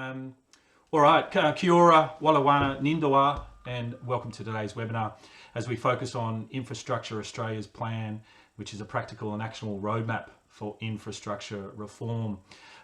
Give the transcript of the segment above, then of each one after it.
All right, kia ora, walawana, nindawa, and welcome to today's webinar as we focus on Infrastructure Australia's plan, which is a practical and actionable roadmap for infrastructure reform.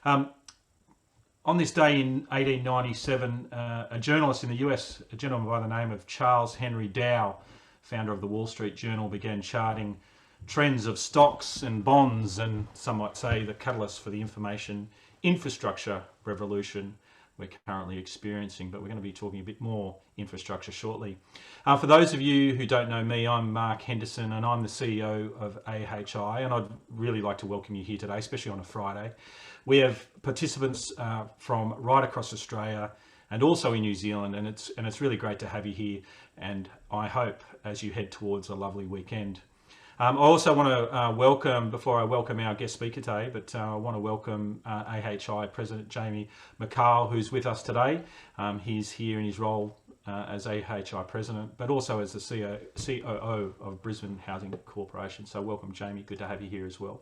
On this day in 1897, a journalist in the US, a gentleman by the name of Charles Henry Dow, founder of the Wall Street Journal, began charting trends of stocks and bonds, and some might say the catalyst for the information infrastructure revolution we're currently experiencing, but we're going to be talking a bit more infrastructure shortly. For those of you who don't know me, I'm Mark Henderson and I'm the CEO of AHI, and I'd really like to welcome you here today, especially on a Friday. We have participants from right across Australia and also in New Zealand, and it's really great to have you here, and I hope as you head towards a lovely weekend. I also want to welcome, before I welcome our guest speaker today, but I want to welcome AHI President Jamie McCarl, who's with us today. He's here in his role as AHI President, but also as the COO of Brisbane Housing Corporation. So welcome, Jamie. Good to have you here as well.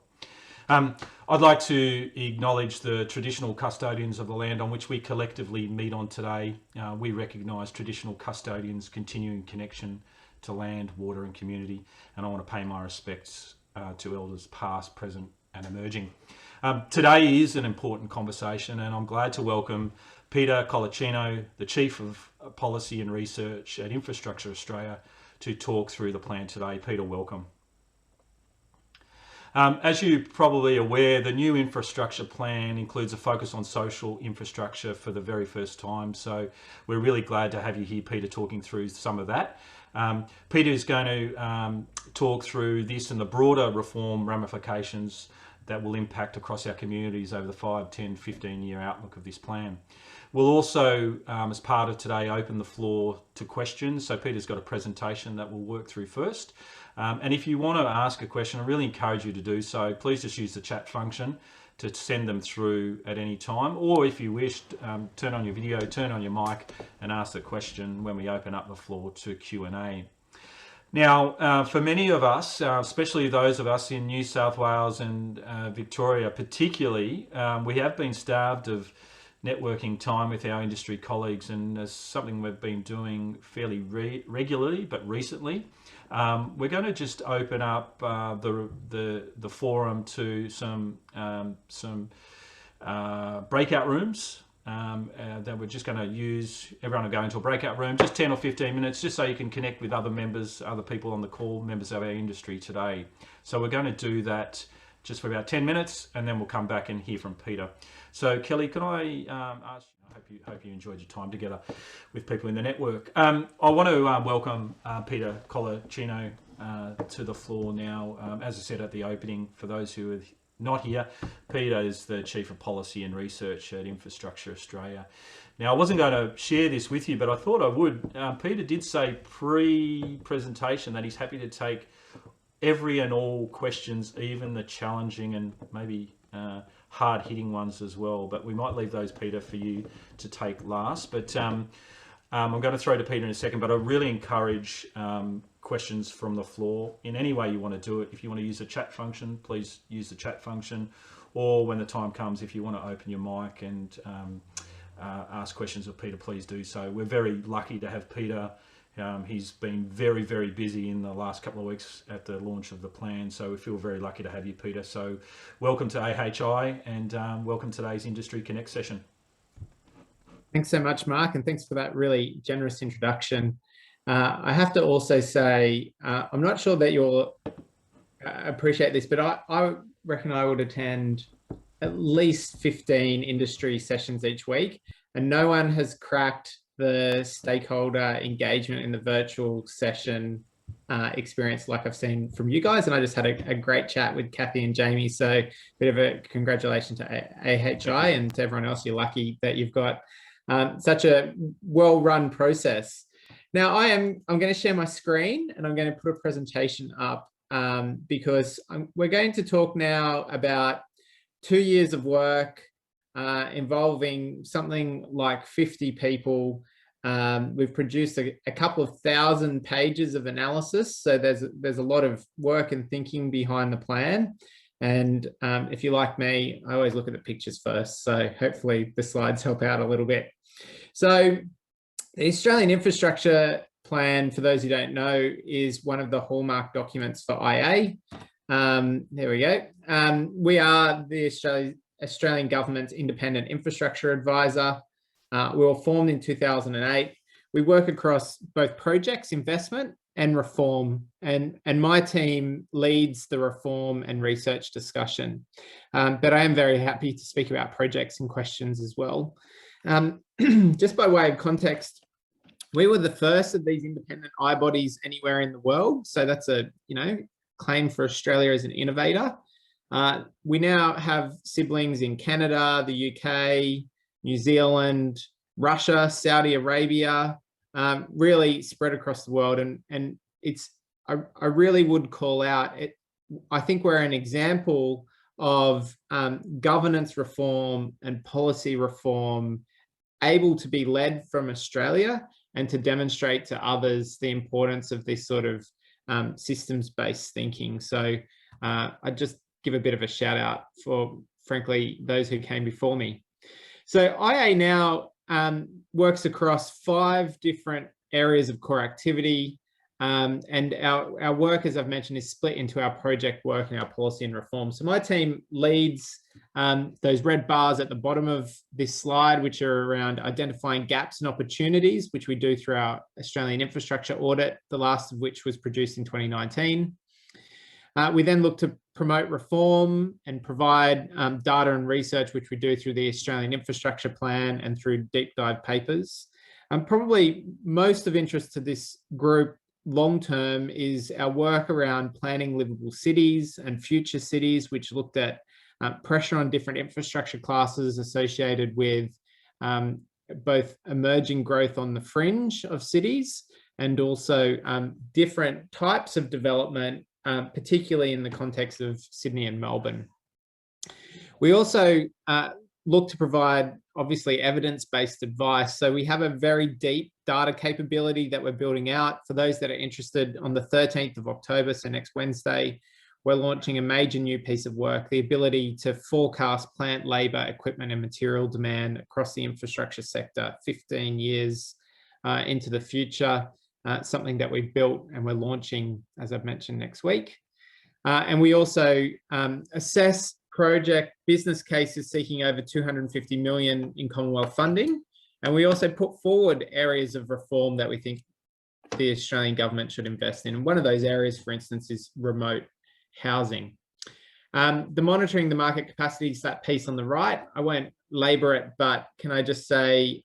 I'd like to acknowledge the traditional custodians of the land on which we collectively meet on today. We recognise traditional custodians' continuing connection to land, water and community, and I want to pay my respects to elders past, present and emerging. Today is an important conversation, and I'm glad to welcome Peter Colaccino, the Chief of Policy and Research at Infrastructure Australia, to talk through the plan today. Peter, welcome. As you're probably aware, the new infrastructure plan includes a focus on social infrastructure for the very first time. So we're really glad to have you here, Peter, talking through some of that. Peter is going to talk through this and the broader reform ramifications that will impact across our communities over the 5, 10, 15-year outlook of this plan. We'll also, as part of today, open the floor to questions. So Peter's got a presentation that we'll work through first. And if you want to ask a question, I really encourage you to do so. Please just use the chat function to send them through at any time. Or if you wish, turn on your video, turn on your mic and ask the question when we open up the floor to Q&A. Now, for many of us, especially those of us in New South Wales and Victoria particularly, we have been starved of networking time with our industry colleagues, and as something we've been doing fairly regularly, but recently, we're going to just open up the forum to some breakout rooms that we're just going to use. Everyone will go into a breakout room, just 10 or 15 minutes, just so you can connect with other members, other people on the call, members of our industry today. So we're going to do that just for about 10 minutes, and then we'll come back and hear from Peter. So Kelly, can I ask, I hope you enjoyed your time together with people in the network. I want to welcome Peter Colaccino to the floor now. As I said at the opening, for those who are not here, Peter is the Chief of Policy and Research at Infrastructure Australia. Now, I wasn't going to share this with you, but I thought I would. Peter did say pre-presentation that he's happy to take every and all questions, even the challenging and maybe hard-hitting ones as well, but we might leave those, Peter, for you to take last. But I'm going to throw to Peter in a second, but I really encourage questions from the floor in any way you want to do it. If you want to use the chat function, please use the chat function, or when the time comes, if you want to open your mic and ask questions of Peter, please do so. We're very lucky to have Peter. He's been very, very busy in the last couple of weeks at the launch of the plan, so we feel very lucky to have you, Peter. So welcome to AHI, and welcome to today's Industry Connect session. Thanks so much, Mark, and thanks for that really generous introduction. I have to also say, I'm not sure that you'll appreciate this, but I reckon I would attend at least 15 industry sessions each week, and no one has cracked the stakeholder engagement in the virtual session experience like I've seen from you guys. And I just had a great chat with Kathy and Jamie. So a bit of a congratulations to AHI and to everyone else. You're lucky that you've got such a well-run process. Now I'm going to share my screen and I'm going to put a presentation up because we're going to talk now about 2 years of work involving something like 50 people. We've produced a couple of thousand pages of analysis, so there's a lot of work and thinking behind the plan, And if you're like me, I always look at the pictures first. So hopefully the slides help out a little bit. So the Australian Infrastructure Plan, for those who don't know, is one of the hallmark documents for IA. There we go. We are the Australian government's independent infrastructure advisor. We were formed in 2008. We work across both projects, investment, and reform, and my team leads the reform and research discussion. But I am very happy to speak about projects and questions as well. Just by way of context, we were the first of these independent eye bodies anywhere in the world. So that's a claim for Australia as an innovator. We now have siblings in Canada, the UK, New Zealand, Russia, Saudi Arabia, really spread across the world. And it's, I really would call out it. I think we're an example of governance reform and policy reform able to be led from Australia and to demonstrate to others the importance of this sort of systems-based thinking. So I just give a bit of a shout out for, frankly, those who came before me. So IA now works across 5 different areas of core activity. And our work, as I've mentioned, is split into our project work and our policy and reform. So my team leads those red bars at the bottom of this slide, which are around identifying gaps and opportunities, which we do through our Australian infrastructure audit, the last of which was produced in 2019. We then look to promote reform and provide data and research, which we do through the Australian Infrastructure Plan and through deep dive papers. Probably most of interest to this group long-term is our work around planning livable cities and future cities, which looked at pressure on different infrastructure classes associated with both emerging growth on the fringe of cities and also different types of development, particularly in the context of Sydney and Melbourne. We also look to provide, obviously, evidence-based advice. So we have a very deep data capability that we're building out. For those that are interested, on the 13th of October, so next Wednesday, we're launching a major new piece of work, the ability to forecast plant, labour, equipment and material demand across the infrastructure sector 15 years into the future, something that we've built and we're launching, as I've mentioned, next week. And we also assess project business cases seeking over 250 million in Commonwealth funding. And we also put forward areas of reform that we think the Australian government should invest in. And one of those areas, for instance, is remote housing. The monitoring the market capacities, that piece on the right, I won't labour it, but can I just say,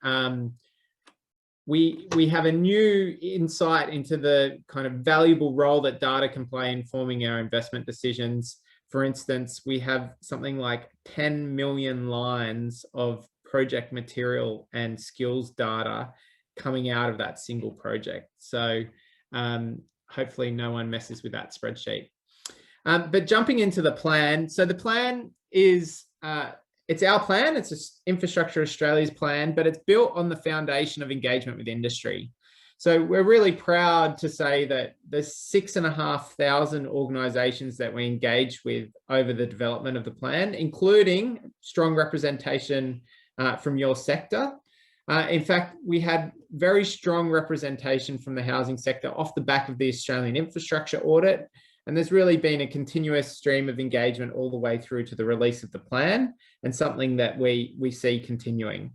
we have a new insight into the kind of valuable role that data can play in forming our investment decisions. For instance, we have something like 10 million lines of project material and skills data coming out of that single project. So hopefully no one messes with that spreadsheet. But jumping into the plan. So the plan is, it's our plan, it's Infrastructure Australia's plan, but it's built on the foundation of engagement with industry. So we're really proud to say that there's 6,500 organisations that we engage with over the development of the plan, including strong representation from your sector. In fact, we had very strong representation from the housing sector off the back of the Australian infrastructure audit. And there's really been a continuous stream of engagement all the way through to the release of the plan, and something that we see continuing.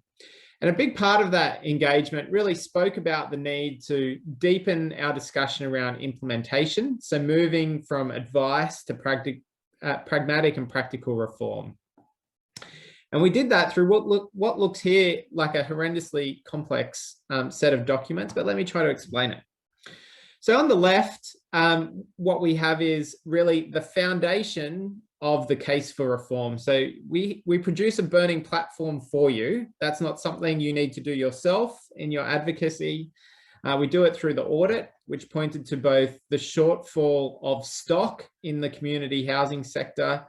And a big part of that engagement really spoke about the need to deepen our discussion around implementation. So moving from advice to pragmatic and practical reform. And we did that through what looks here like a horrendously complex set of documents, but let me try to explain it. So on the left, what we have is really the foundation of the case for reform. So we produce a burning platform for you. That's not something you need to do yourself in your advocacy. We do it through the audit, which pointed to both the shortfall of stock in the community housing sector,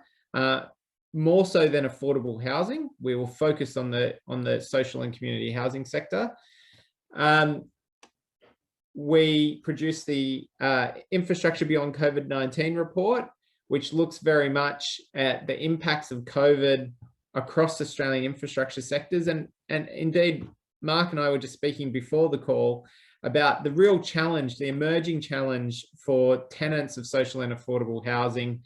more so than affordable housing. We will focus on the social and community housing sector. We produced the Infrastructure Beyond COVID-19 report, which looks very much at the impacts of COVID across Australian infrastructure sectors. And indeed, Mark and I were just speaking before the call about the real challenge, the emerging challenge for tenants of social and affordable housing,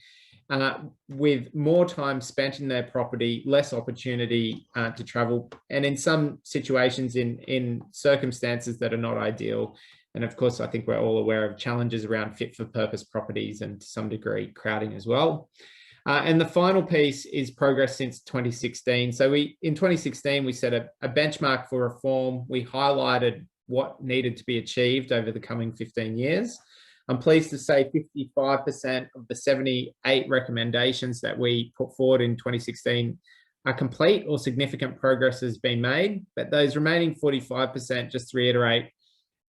with more time spent in their property, less opportunity to travel, and in some situations in circumstances that are not ideal. And of course, I think we're all aware of challenges around fit for purpose properties and to some degree crowding as well. And the final piece is progress since 2016. So in 2016, we set a benchmark for reform. We highlighted what needed to be achieved over the coming 15 years. I'm pleased to say 55% of the 78 recommendations that we put forward in 2016 are complete or significant progress has been made. But those remaining 45%, just to reiterate,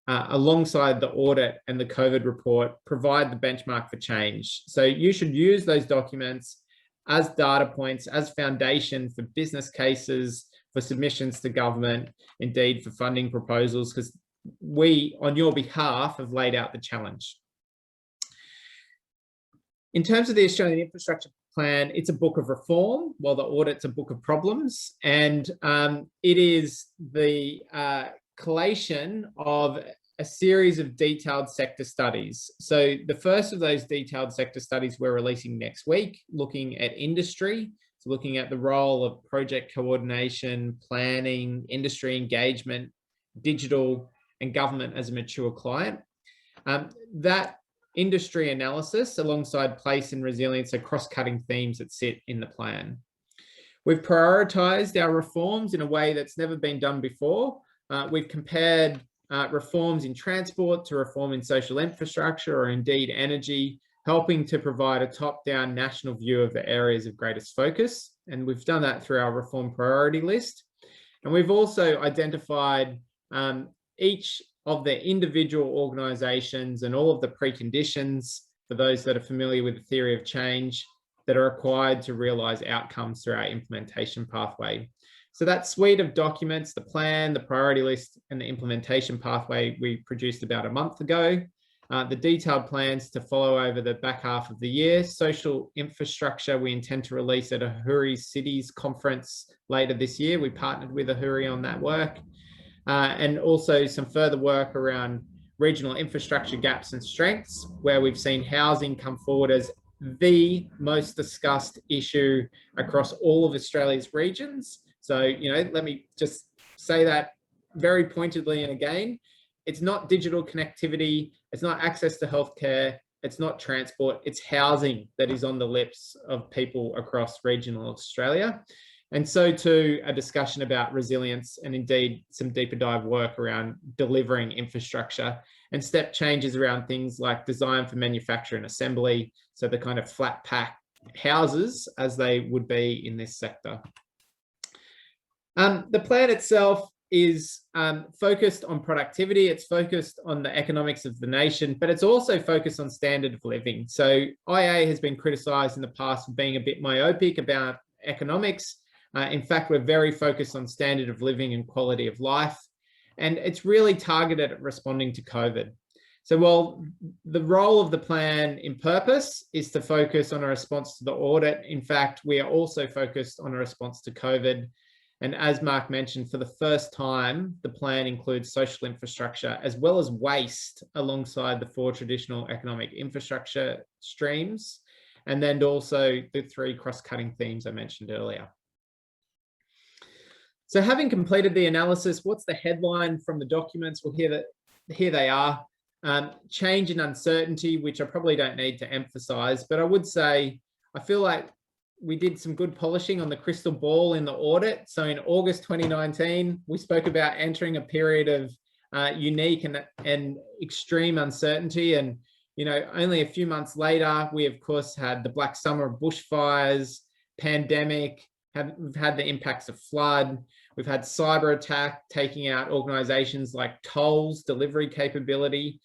alongside the audit and the COVID report, provide the benchmark for change. So you should use those documents as data points, as foundation for business cases, for submissions to government, indeed for funding proposals, because we, on your behalf, have laid out the challenge. In terms of the Australian Infrastructure Plan, it's a book of reform, while the audit's a book of problems. And it is the collation of a series of detailed sector studies. So the first of those detailed sector studies we're releasing next week, looking at industry, so looking at the role of project coordination, planning, industry engagement, digital, and government as a mature client. That industry analysis, alongside place and resilience, are cross-cutting themes that sit in the plan. We've prioritised our reforms in a way that's never been done before. We've compared reforms in transport to reform in social infrastructure, or indeed energy, helping to provide a top-down national view of the areas of greatest focus. And we've done that through our reform priority list. And we've also identified each of the individual organisations and all of the preconditions, for those that are familiar with the theory of change, that are required to realise outcomes through our implementation pathway. So that suite of documents, the plan, the priority list, and the implementation pathway, we produced about a month ago. The detailed plans to follow over the back half of the year. Social infrastructure, we intend to release at Ahuri Cities Conference later this year. We partnered with Ahuri on that work. And also some further work around regional infrastructure gaps and strengths, where we've seen housing come forward as the most discussed issue across all of Australia's regions. So, let me just say that very pointedly and again, it's not digital connectivity, it's not access to healthcare, it's not transport, it's housing that is on the lips of people across regional Australia. And so too, a discussion about resilience, and indeed some deeper dive work around delivering infrastructure and step changes around things like design for manufacture and assembly. So the kind of flat pack houses as they would be in this sector. The plan itself is focused on productivity. It's focused on the economics of the nation, but it's also focused on standard of living. So IA has been criticised in the past for being a bit myopic about economics. In fact, we're very focused on standard of living and quality of life, and it's really targeted at responding to COVID. So while the role of the plan in purpose is to focus on a response to the audit, in fact, we are also focused on a response to COVID. And as Mark mentioned, for the first time, the plan includes social infrastructure as well as waste alongside the 4 traditional economic infrastructure streams, and then also the 3 cross-cutting themes I mentioned earlier. So having completed the analysis, what's the headline from the documents? Well, here they are. Change and uncertainty, which I probably don't need to emphasize, but I would say, I feel like we did some good polishing on the crystal ball in the audit. So in August 2019, we spoke about entering a period of unique and extreme uncertainty. And, only a few months later, we of course had the Black Summer bushfires, pandemic, we've had the impacts of flood. We've had cyber attack taking out organizations like Toll's delivery capability.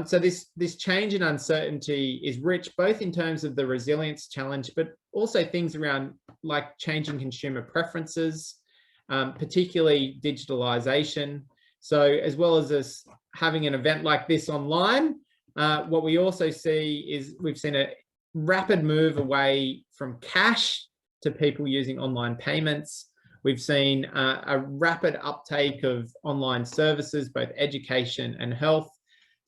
So this change in uncertainty is rich, both in terms of the resilience challenge, but also things around like changing consumer preferences, particularly digitalization. So as well as us having an event like this online, what we also see is we've seen rapid move away from cash to people using online payments. We've seen a rapid uptake of online services, both education and health.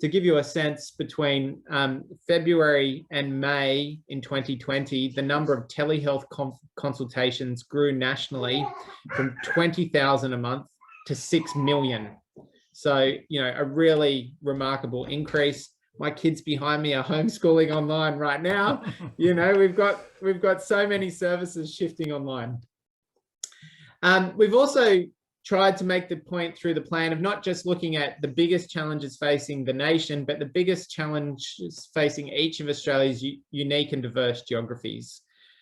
To give you a sense, between February and May in 2020, the number of telehealth consultations grew nationally from 20,000 a month to 6 million. So, you know, a really remarkable increase. My kids behind me are homeschooling online right now. You know, we've got so many services shifting online. We've also tried to make the point through the plan of not just looking at the biggest challenges facing the nation, but the biggest challenges facing each of Australia's unique and diverse geographies.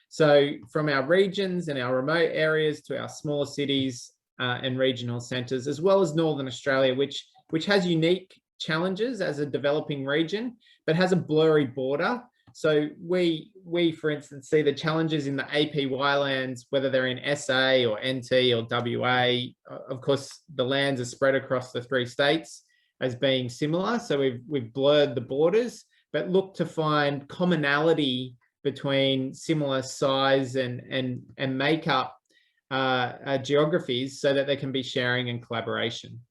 So from our regions and our remote areas to our smaller cities and regional centres, as well as Northern Australia, which has unique challenges as a developing region, but has a blurry border. So we, for instance, see the challenges in the APY lands, whether they're in SA or NT or WA. Of course, the lands are spread across the 3 states as being similar. So we've blurred the borders, but look to find commonality between similar size and makeup geographies so that there can be sharing and collaboration.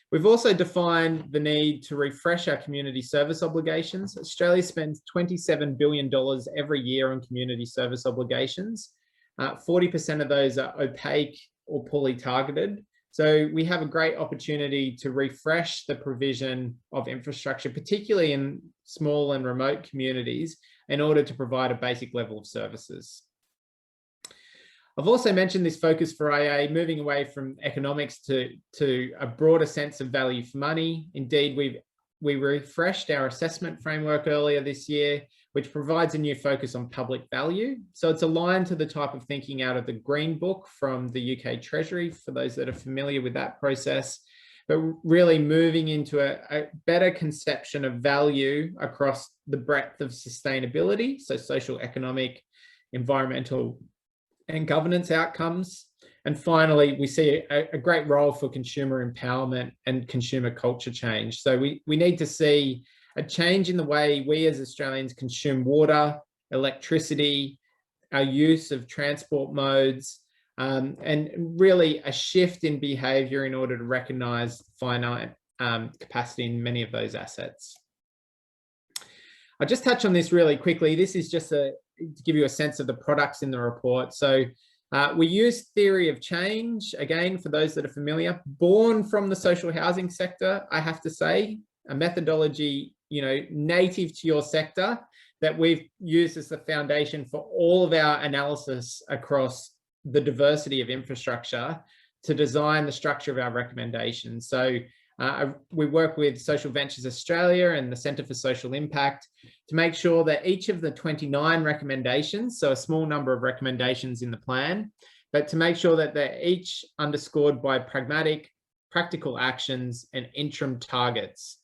We've also defined the need to refresh our community service obligations. Australia spends $27 billion every year on community service obligations. 40% of those are opaque or poorly targeted. So we have a great opportunity to refresh the provision of infrastructure, particularly in small and remote communities, in order to provide a basic level of services. I've also mentioned this focus for AA, moving away from economics to a broader sense of value for money. Indeed, we refreshed our assessment framework earlier this year, which provides a new focus on public value. So it's aligned to the type of thinking out of the Green Book from the UK Treasury, for those that are familiar with that process, but really moving into a better conception of value across the breadth of sustainability, so social, economic, environmental, and governance outcomes. And finally, we see a great role for consumer empowerment and consumer culture change. So we need to see a change in the way we as Australians consume water, electricity, our use of transport modes, and really a shift in behaviour in order to recognise finite capacity in many of those assets. I'll just touch on this really quickly. This is just to give you a sense of the products in the report. So we use theory of change, again, for those that are familiar, born from the social housing sector, I have to say, a methodology, you know, native to your sector that we've used as the foundation for all of our analysis across the diversity of infrastructure to design the structure of our recommendations. So we work with Social Ventures Australia and the Centre for Social Impact to make sure that each of the 29 recommendations, so a small number of recommendations in the plan, but to make sure that they're each underscored by pragmatic, practical actions and interim targets.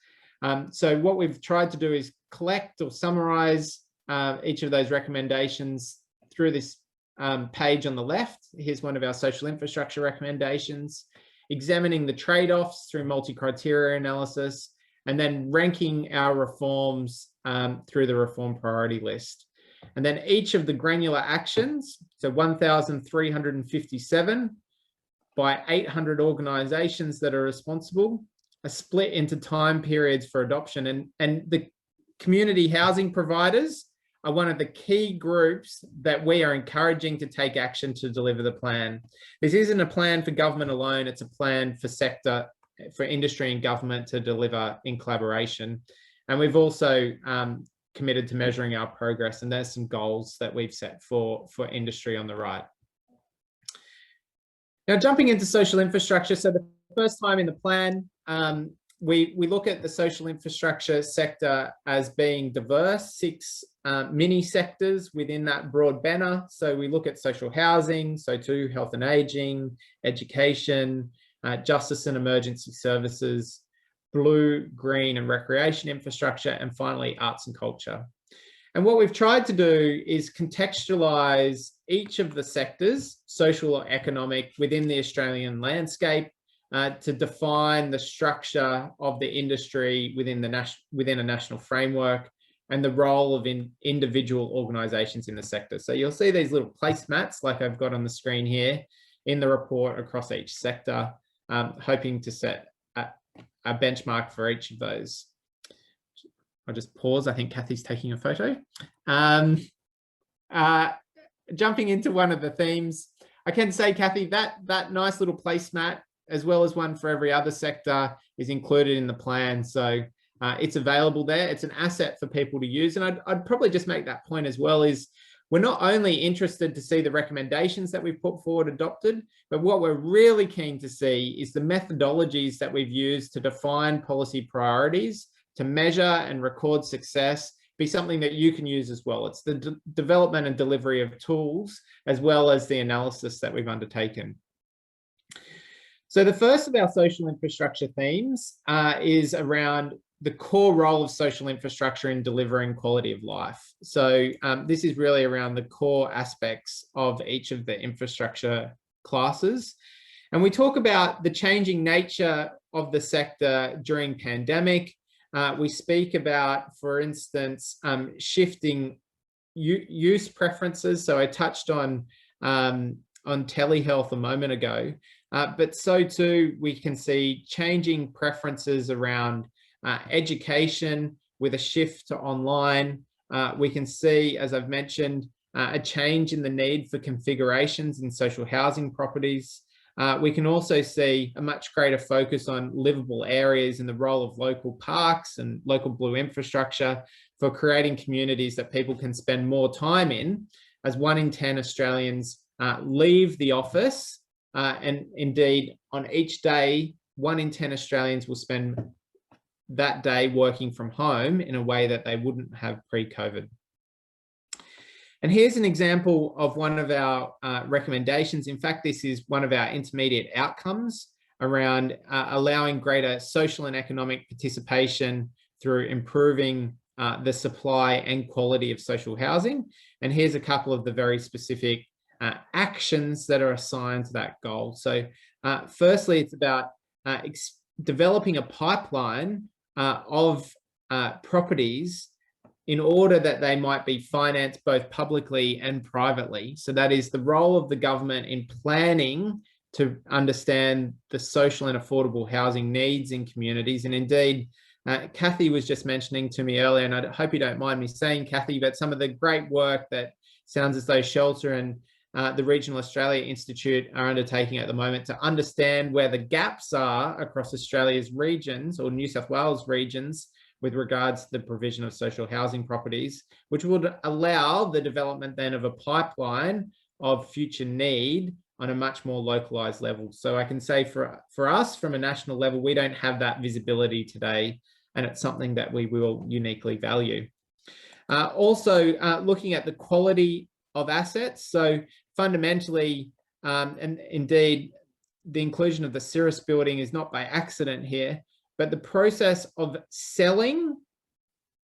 So what we've tried to do is collect or summarise each of those recommendations through this page on the left. Here's one of our social infrastructure recommendations, examining the trade-offs through multi-criteria analysis, and then ranking our reforms through the reform priority list. And then each of the granular actions, so 1,357 by 800 organisations that are responsible, are split into time periods for adoption. And the community housing providers are one of the key groups that we are encouraging to take action to deliver the plan. This isn't a plan for government alone, it's a plan for sector, for industry and government to deliver in collaboration. And we've also committed to measuring our progress, and there's some goals that we've set for industry on the right. Now, jumping into social infrastructure. So the first time in the plan, we look at the social infrastructure sector as being diverse, 6 mini sectors within that broad banner. So we look at social housing, so too health and ageing, education, justice and emergency services, blue, green and recreation infrastructure, and finally arts and culture. And what we've tried to do is contextualize each of the sectors, social or economic, within the Australian landscape, to define the structure of the industry within a national framework, and the role of individual organisations in the sector. So you'll see these little placemats like I've got on the screen here in the report across each sector, hoping to set a benchmark for each of those. I'll just pause. I think Kathy's taking a photo. Jumping into one of the themes, I can say, Kathy, that nice little placemat, as well as one for every other sector, is included in the plan. So it's available there. It's an asset for people to use. And I'd probably just make that point as well, is we're not only interested to see the recommendations that we've put forward adopted, but what we're really keen to see is the methodologies that we've used to define policy priorities, to measure and record success, be something that you can use as well. It's the development and delivery of tools, as well as the analysis that we've undertaken. So the first of our social infrastructure themes is around the core role of social infrastructure in delivering quality of life. So this is really around the core aspects of each of the infrastructure classes. And we talk about the changing nature of the sector during pandemic. We speak about, for instance, shifting use preferences. So I touched on telehealth a moment ago, but so too we can see changing preferences around education with a shift to online. We can see, as I've mentioned, a change in the need for configurations in social housing properties. We can also see a much greater focus on livable areas and the role of local parks and local blue infrastructure for creating communities that people can spend more time in, as 1 in 10 Australians leave the office. And indeed, on each day, 1 in 10 Australians will spend that day working from home in a way that they wouldn't have pre-COVID. And here's an example of one of our recommendations. In fact, this is one of our intermediate outcomes around allowing greater social and economic participation through improving the supply and quality of social housing. And here's a couple of the very specific actions that are assigned to that goal. So firstly, it's about developing a pipeline of properties in order that they might be financed both publicly and privately. So that is the role of the government in planning to understand the social and affordable housing needs in communities. And indeed, Kathy was just mentioning to me earlier, and I hope you don't mind me saying, Kathy, but some of the great work that sounds as though Shelter and the Regional Australia Institute are undertaking at the moment to understand where the gaps are across Australia's regions, or New South Wales regions, with regards to the provision of social housing properties, which would allow the development then of a pipeline of future need on a much more localized level. So I can say for us, from a national level, we don't have that visibility today, and it's something that we will uniquely value. Also, looking at the quality of assets. So fundamentally, and indeed, the inclusion of the Cirrus building is not by accident here, but the process of selling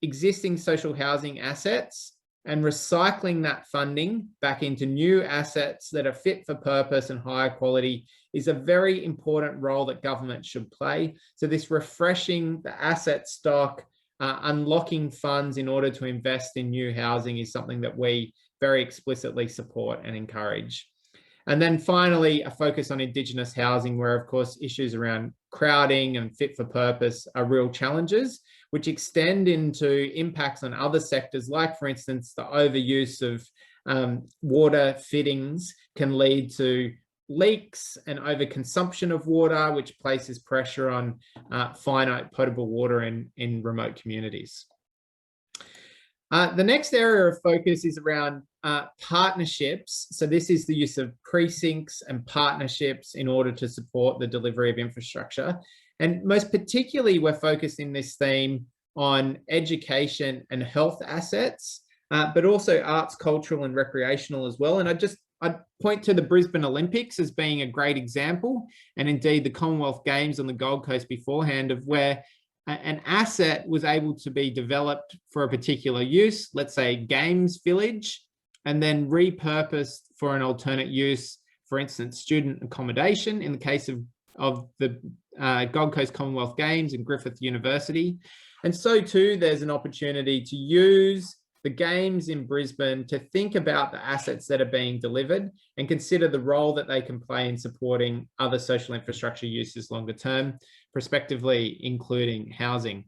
existing social housing assets and recycling that funding back into new assets that are fit for purpose and higher quality is a very important role that government should play. So this refreshing the asset stock, unlocking funds in order to invest in new housing is something that we very explicitly support and encourage. And then finally, a focus on Indigenous housing, where of course issues around crowding and fit for purpose are real challenges, which extend into impacts on other sectors, like for instance, the overuse of water fittings can lead to leaks and overconsumption of water, which places pressure on finite potable water in remote communities. The next area of focus is around partnerships. So this is the use of precincts and partnerships in order to support the delivery of infrastructure. And most particularly, we're focused in this theme on education and health assets, but also arts, cultural and recreational as well. And I'd point to the Brisbane Olympics as being a great example, and indeed the Commonwealth Games on the Gold Coast beforehand, of where an asset was able to be developed for a particular use, let's say games village, and then repurposed for an alternate use, for instance, student accommodation in the case of of the Gold Coast Commonwealth Games and Griffith University. And so too, there's an opportunity to use the games in Brisbane to think about the assets that are being delivered and consider the role that they can play in supporting other social infrastructure uses longer term, prospectively including housing.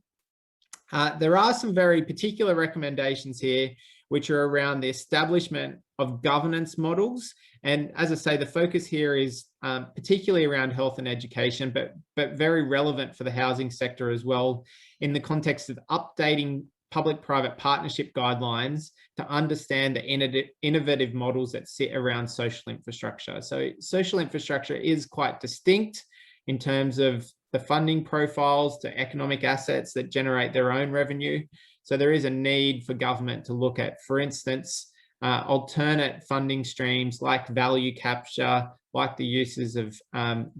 There are some very particular recommendations here, which are around the establishment of governance models. And as I say, the focus here is particularly around health and education, but very relevant for the housing sector as well, in the context of updating public-private partnership guidelines to understand the innovative models that sit around social infrastructure. So social infrastructure is quite distinct in terms of the funding profiles to economic assets that generate their own revenue. So there is a need for government to look at, for instance, alternate funding streams like value capture, like the uses of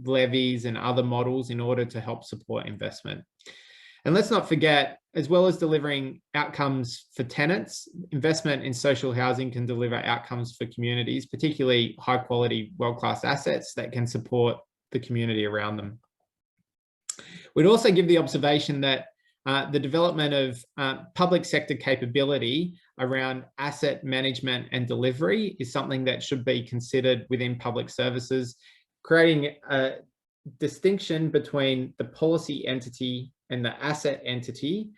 levies and other models in order to help support investment. And let's not forget, as well as delivering outcomes for tenants, investment in social housing can deliver outcomes for communities, particularly high quality, world-class assets that can support the community around them. We'd also give the observation that the development of public sector capability around asset management and delivery is something that should be considered within public services, creating a distinction between the policy entity and the asset entity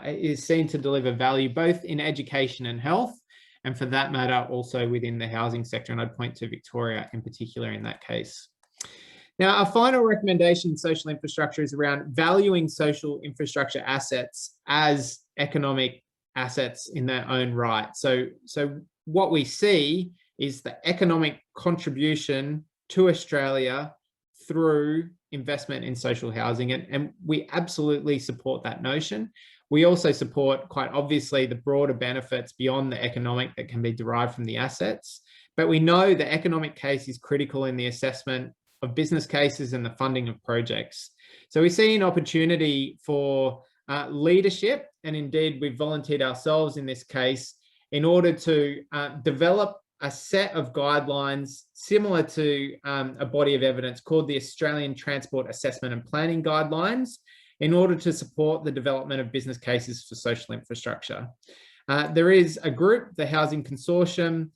is seen to deliver value both in education and health, and for that matter, also within the housing sector. And I'd point to Victoria in particular in that case. Now, our final recommendation in social infrastructure is around valuing social infrastructure assets as economic assets in their own right. So what we see is the economic contribution to Australia through investment in social housing, and we absolutely support that notion. We also support, quite obviously, the broader benefits beyond the economic that can be derived from the assets, but we know the economic case is critical in the assessment of business cases and the funding of projects. So we see an opportunity for leadership, and indeed we've volunteered ourselves in this case in order to develop a set of guidelines similar to a body of evidence called the Australian Transport Assessment and Planning Guidelines in order to support the development of business cases for social infrastructure. There is a group, the Housing Consortium,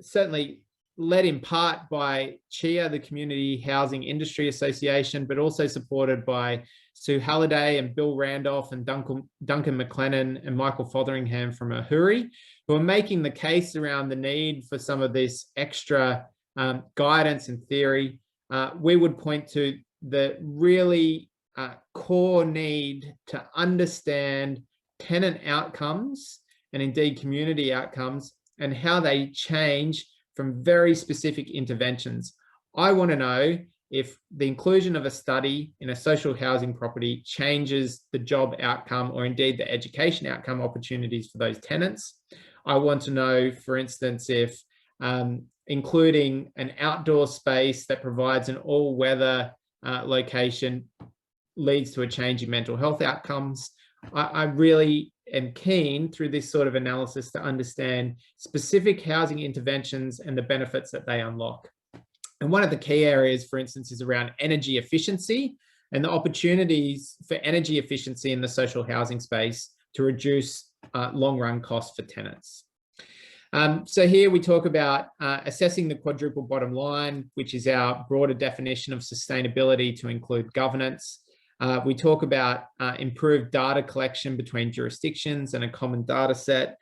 certainly led in part by CHIA, the Community Housing Industry Association, but also supported by Sue Halliday and Bill Randolph and Duncan McLennan and Michael Fotheringham from Ahuri, who are making the case around the need for some of this extra guidance and theory. We would point to the really core need to understand tenant outcomes and indeed community outcomes and how they change from very specific interventions. I want to know if the inclusion of a study in a social housing property changes the job outcome or indeed the education outcome opportunities for those tenants. I want to know, for instance, if including an outdoor space that provides an all-weather location leads to a change in mental health outcomes. I really am keen through this sort of analysis to understand specific housing interventions and the benefits that they unlock. And one of the key areas, for instance, is around energy efficiency and the opportunities for energy efficiency in the social housing space to reduce long-run costs for tenants. So here we talk about assessing the quadruple bottom line, which is our broader definition of sustainability to include governance. We talk about improved data collection between jurisdictions and a common data set,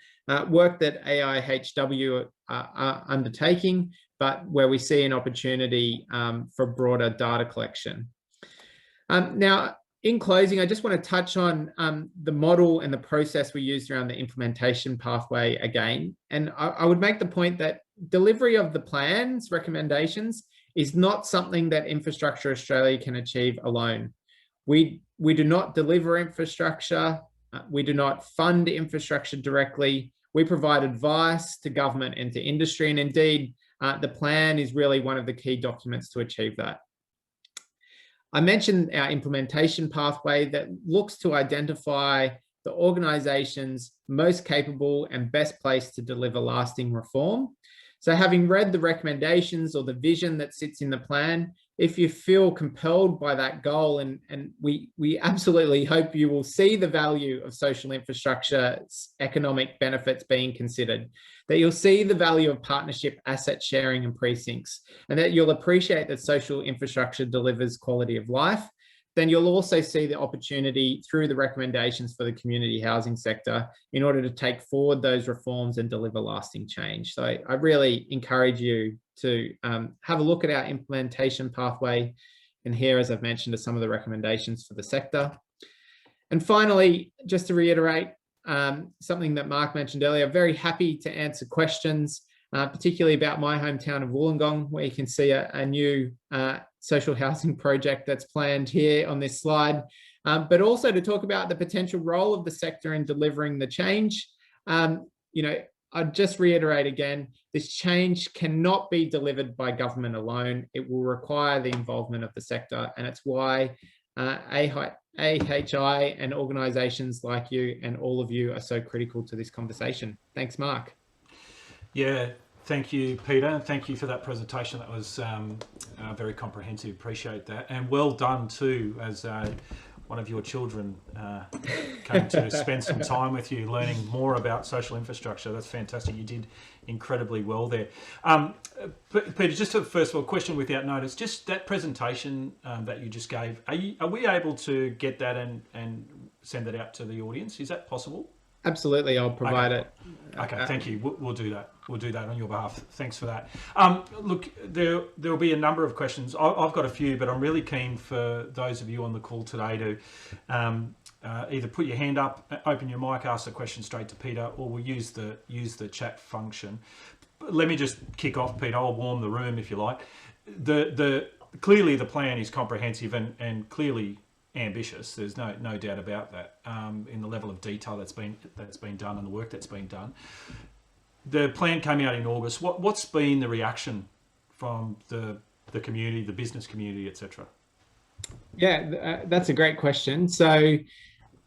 work that AIHW are undertaking, but where we see an opportunity for broader data collection. Now, in closing, I just want to touch on the model and the process we used around the implementation pathway again. And I would make the point that delivery of the plan's recommendations is not something that Infrastructure Australia can achieve alone. We do not deliver infrastructure. We do not fund infrastructure directly. We provide advice to government and to industry. And indeed, the plan is really one of the key documents to achieve that. I mentioned our implementation pathway that looks to identify the organisations most capable and best placed to deliver lasting reform. So having read the recommendations or the vision that sits in the plan, if you feel compelled by that goal, and we absolutely hope you will see the value of social infrastructure's economic benefits being considered, that you'll see the value of partnership, asset sharing and precincts, and that you'll appreciate that social infrastructure delivers quality of life, then you'll also see the opportunity through the recommendations for the community housing sector in order to take forward those reforms and deliver lasting change. So I really encourage you to have a look at our implementation pathway. And here, as I've mentioned, are some of the recommendations for the sector. And finally, just to reiterate something that Mark mentioned earlier, very happy to answer questions, particularly about my hometown of Wollongong, where you can see a new social housing project that's planned here on this slide, but also to talk about the potential role of the sector in delivering the change. I'd just reiterate again, this change cannot be delivered by government alone. It will require the involvement of the sector, and it's why AHI and organisations like you and all of you are so critical to this conversation. Thanks, Mark. Yeah, thank you, Peter, and thank you for that presentation. That was very comprehensive. Appreciate that, and well done too, as one of your children came to spend some time with you, learning more about social infrastructure. That's fantastic. You did incredibly well there. Peter, just first of all, question without notice. Just that presentation that you just gave. Are we able to get that and send that out to the audience? Is that possible? Absolutely, I'll provide it. Okay, thank you. We'll do that. We'll do that on your behalf. Thanks for that. Look, there'll be a number of questions. I've got a few, but I'm really keen for those of you on the call today to either put your hand up, open your mic, ask the question straight to Peter, or we'll use the chat function. Let me just kick off, Peter. I'll warm the room if you like. Clearly the plan is comprehensive and clearly ambitious. There's no doubt about that. In the level of detail that's been done and the work that's been done. The plan came out in August. What's been the reaction from the community, the business community, etc.? Yeah, that's a great question. So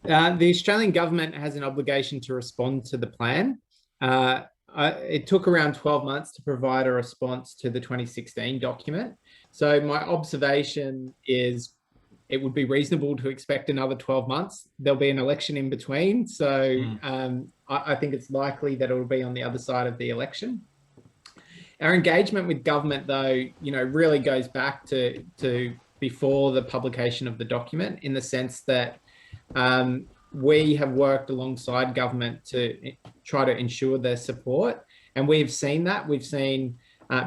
the Australian government has an obligation to respond to the plan. It took around 12 months to provide a response to the 2016 document. So my observation is it would be reasonable to expect another 12 months. There'll be an election in between. So I think it's likely that it will be on the other side of the election. Our engagement with government, though, really goes back to before the publication of the document, in the sense that we have worked alongside government to try to ensure their support. And we've seen that. We've seen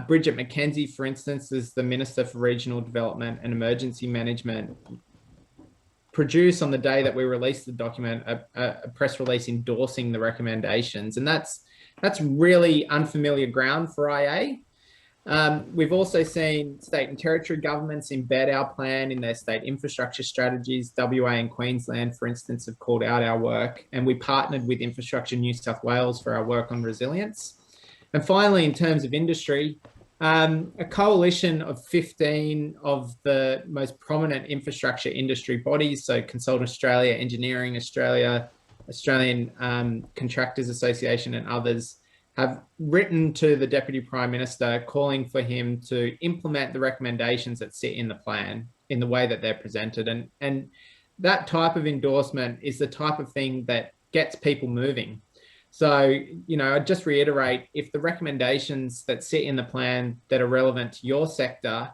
Bridget McKenzie, for instance, as the Minister for Regional Development and Emergency Management, produce on the day that we released the document a press release endorsing the recommendations. And that's really unfamiliar ground for IA. We've also seen state and territory governments embed our plan in their state infrastructure strategies. WA and Queensland, for instance, have called out our work, and we partnered with Infrastructure New South Wales for our work on resilience. And finally, in terms of industry, a coalition of 15 of the most prominent infrastructure industry bodies, so Consultant Australia, Engineering Australia, Australian Contractors Association and others, have written to the Deputy Prime Minister calling for him to implement the recommendations that sit in the plan in the way that they're presented. And that type of endorsement is the type of thing that gets people moving. So, I'd just reiterate, if the recommendations that sit in the plan that are relevant to your sector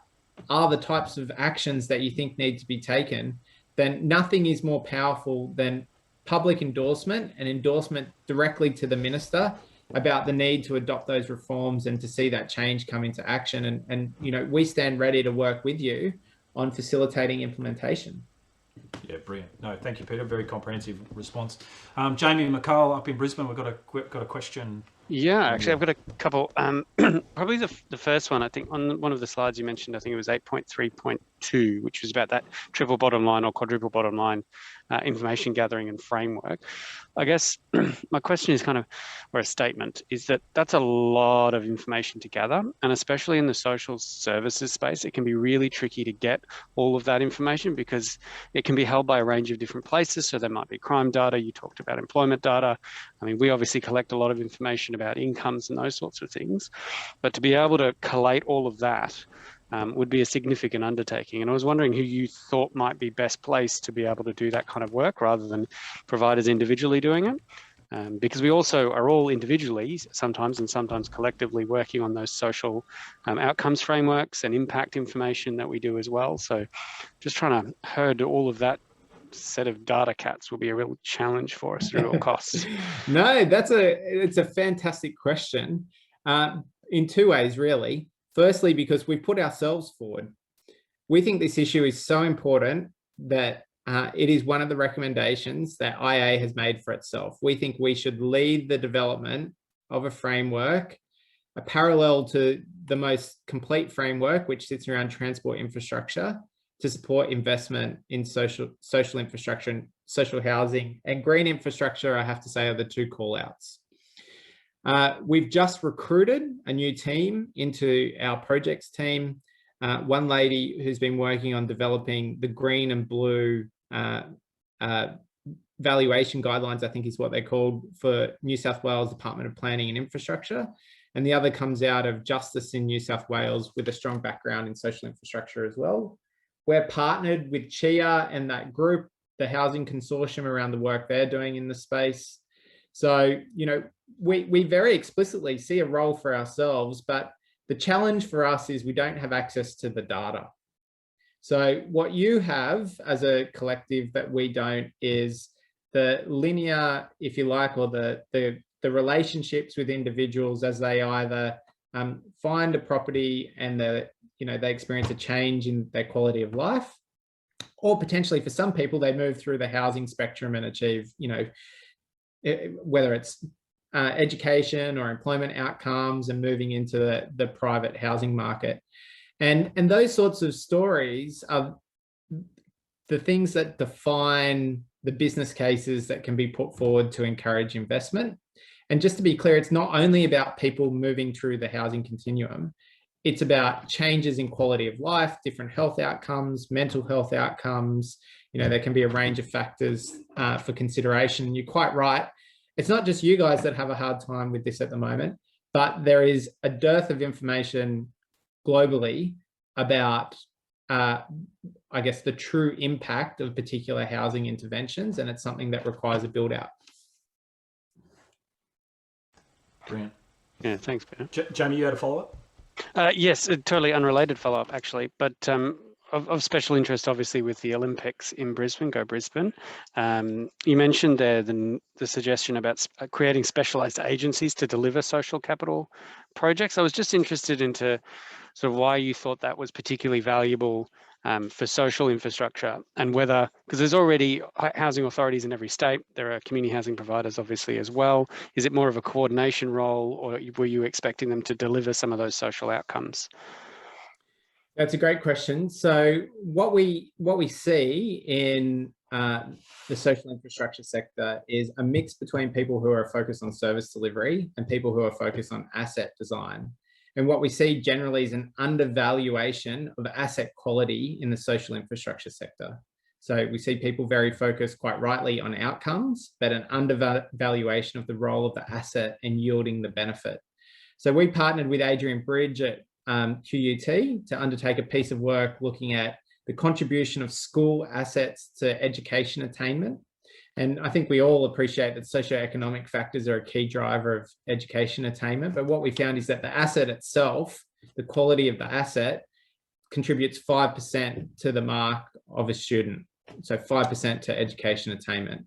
are the types of actions that you think need to be taken, then nothing is more powerful than public endorsement and endorsement directly to the Minister about the need to adopt those reforms and to see that change come into action. And we stand ready to work with you on facilitating implementation. Yeah, brilliant. No, thank you, Peter. Very comprehensive response. Jamie McCall up in Brisbane, we've got a question. Yeah, actually, I've got a couple. Probably the first one, I think, on one of the slides you mentioned, I think it was 8.3.2, which was about that triple bottom line or quadruple bottom line information gathering and framework. I guess my question is or a statement, is that that's a lot of information to gather. And especially in the social services space, it can be really tricky to get all of that information because it can be held by a range of different places. So there might be crime data. You talked about employment data. I mean, we obviously collect a lot of information about incomes and those sorts of things. But to be able to collate all of that would be a significant undertaking. And I was wondering who you thought might be best placed to be able to do that kind of work rather than providers individually doing it. Because we also are all individually sometimes and sometimes collectively working on those social outcomes frameworks and impact information that we do as well. So just trying to herd all of that set of data cats will be a real challenge for us at all costs. No, it's a fantastic question in two ways, really. Firstly, because we put ourselves forward. We think this issue is so important that it is one of the recommendations that IA has made for itself. We think we should lead the development of a framework, a parallel to the most complete framework, which sits around transport infrastructure, to support investment in social infrastructure and social housing. And green infrastructure, I have to say, are the two call-outs. We've just recruited a new team into our projects team. One lady who's been working on developing the green and blue valuation guidelines, I think is what they're called, for New South Wales Department of Planning and Infrastructure. And the other comes out of Justice in New South Wales with a strong background in social infrastructure as well. We're partnered with CHIA and that group, the Housing Consortium, around the work they're doing in the space. So, you know, we very explicitly see a role for ourselves, but the challenge for us is we don't have access to the data. So what you have as a collective that we don't is the linear, if you like, or the relationships with individuals as they either find a property and they experience a change in their quality of life, or potentially for some people, they move through the housing spectrum and achieve, whether it's education or employment outcomes and moving into the private housing market. And those sorts of stories are the things that define the business cases that can be put forward to encourage investment. And just to be clear, it's not only about people moving through the housing continuum, it's about changes in quality of life, different health outcomes, mental health outcomes. There can be a range of factors for consideration. You're quite right. It's not just you guys that have a hard time with this at the moment, but there is a dearth of information globally about, I guess, the true impact of particular housing interventions, and it's something that requires a build out. Brilliant. Yeah, thanks, Peter. Jamie, you had a follow-up? Yes, a totally unrelated follow-up, actually, but of special interest, obviously, with the Olympics in Brisbane, Go Brisbane. You mentioned there the suggestion about creating specialised agencies to deliver social capital projects. I was just interested into sort of why you thought that was particularly valuable for social infrastructure, and whether, because there's already housing authorities in every state, there are community housing providers obviously as well. Is it more of a coordination role, or were you expecting them to deliver some of those social outcomes? That's a great question. So what we see in the social infrastructure sector is a mix between people who are focused on service delivery and people who are focused on asset design. And what we see generally is an undervaluation of asset quality in the social infrastructure sector. So we see people very focused, quite rightly, on outcomes, but an undervaluation of the role of the asset and yielding the benefit. So we partnered with Adrian Bridge at QUT to undertake a piece of work looking at the contribution of school assets to education attainment. And I think we all appreciate that socioeconomic factors are a key driver of education attainment. But what we found is that the asset itself, the quality of the asset, contributes 5% to the mark of a student. So 5% to education attainment.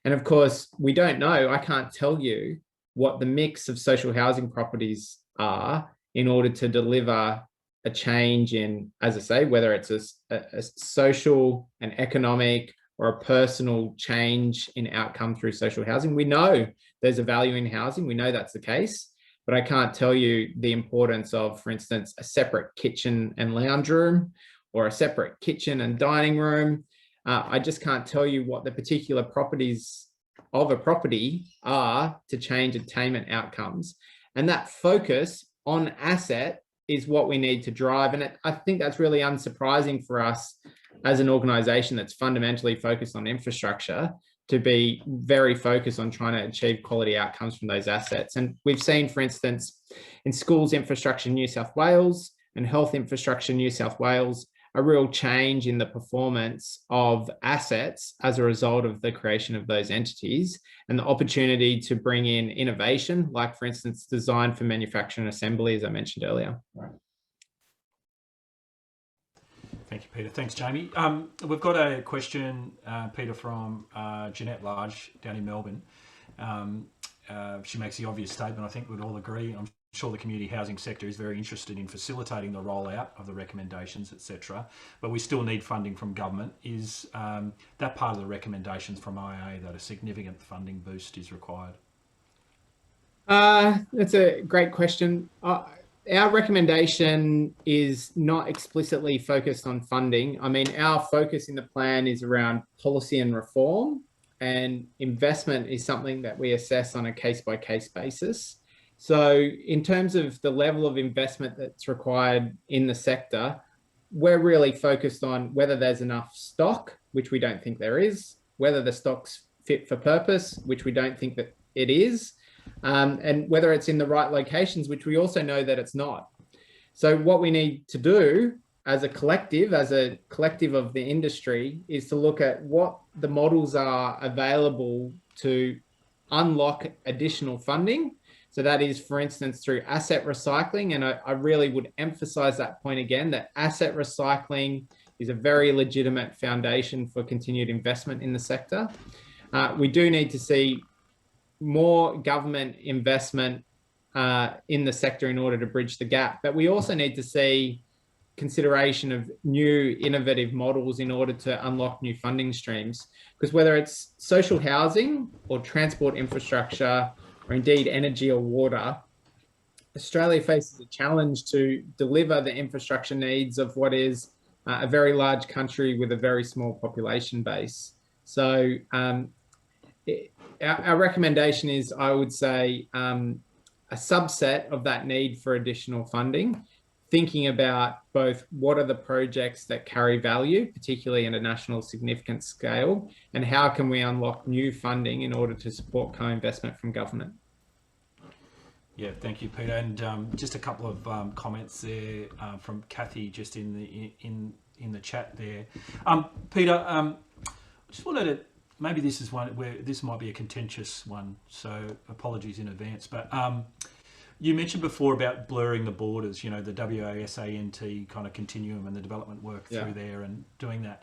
And of course, we don't know, I can't tell you what the mix of social housing properties are in order to deliver a change in, as I say, whether it's a social, an economic, or a personal change in outcome through social housing. We know there's a value in housing. We know that's the case, but I can't tell you the importance of, for instance, a separate kitchen and lounge room or a separate kitchen and dining room. I just can't tell you what the particular properties of a property are to change attainment outcomes. And that focus on asset is what we need to drive. And I think that's really unsurprising for us as an organization that's fundamentally focused on infrastructure, to be very focused on trying to achieve quality outcomes from those assets. And we've seen, for instance, in schools infrastructure New South Wales and health infrastructure New South Wales, a real change in the performance of assets as a result of the creation of those entities and the opportunity to bring in innovation, like for instance, design for manufacturing and assembly, as I mentioned earlier. Right. Thank you, Peter. Thanks, Jamie. We've got a question, Peter, from Jeanette Large down in Melbourne. She makes the obvious statement, I think we'd all agree. I'm sure the community housing sector is very interested in facilitating the rollout of the recommendations, etc. But we still need funding from government. Is that part of the recommendations from IA that a significant funding boost is required? That's a great question. Our recommendation is not explicitly focused on funding. I mean, our focus in the plan is around policy and reform, and investment is something that we assess on a case-by-case basis. So in terms of the level of investment that's required in the sector, we're really focused on whether there's enough stock, which we don't think there is, whether the stock's fit for purpose, which we don't think that it is, and whether it's in the right locations, which we also know that it's not. So what we need to do as a collective of the industry, is to look at what the models are available to unlock additional funding. So that is, for instance, through asset recycling. And I really would emphasize that point again, that asset recycling is a very legitimate foundation for continued investment in the sector. We do need to see more government investment in the sector in order to bridge the gap. But we also need to see consideration of new innovative models in order to unlock new funding streams. Because whether it's social housing or transport infrastructure, or indeed energy or water, Australia faces a challenge to deliver the infrastructure needs of what is a very large country with a very small population base. So our recommendation is, I would say, a subset of that need for additional funding, thinking about both what are the projects that carry value, particularly in a national significant scale, and how can we unlock new funding in order to support co-investment from government. Yeah, thank you, Peter. And just a couple of comments there from Kathy, just in the chat there. Peter, I just wanted to, maybe this is one where this might be a contentious one, so apologies in advance. But you mentioned before about blurring the borders, you know, the WASANT kind of continuum and the development work through there and doing that.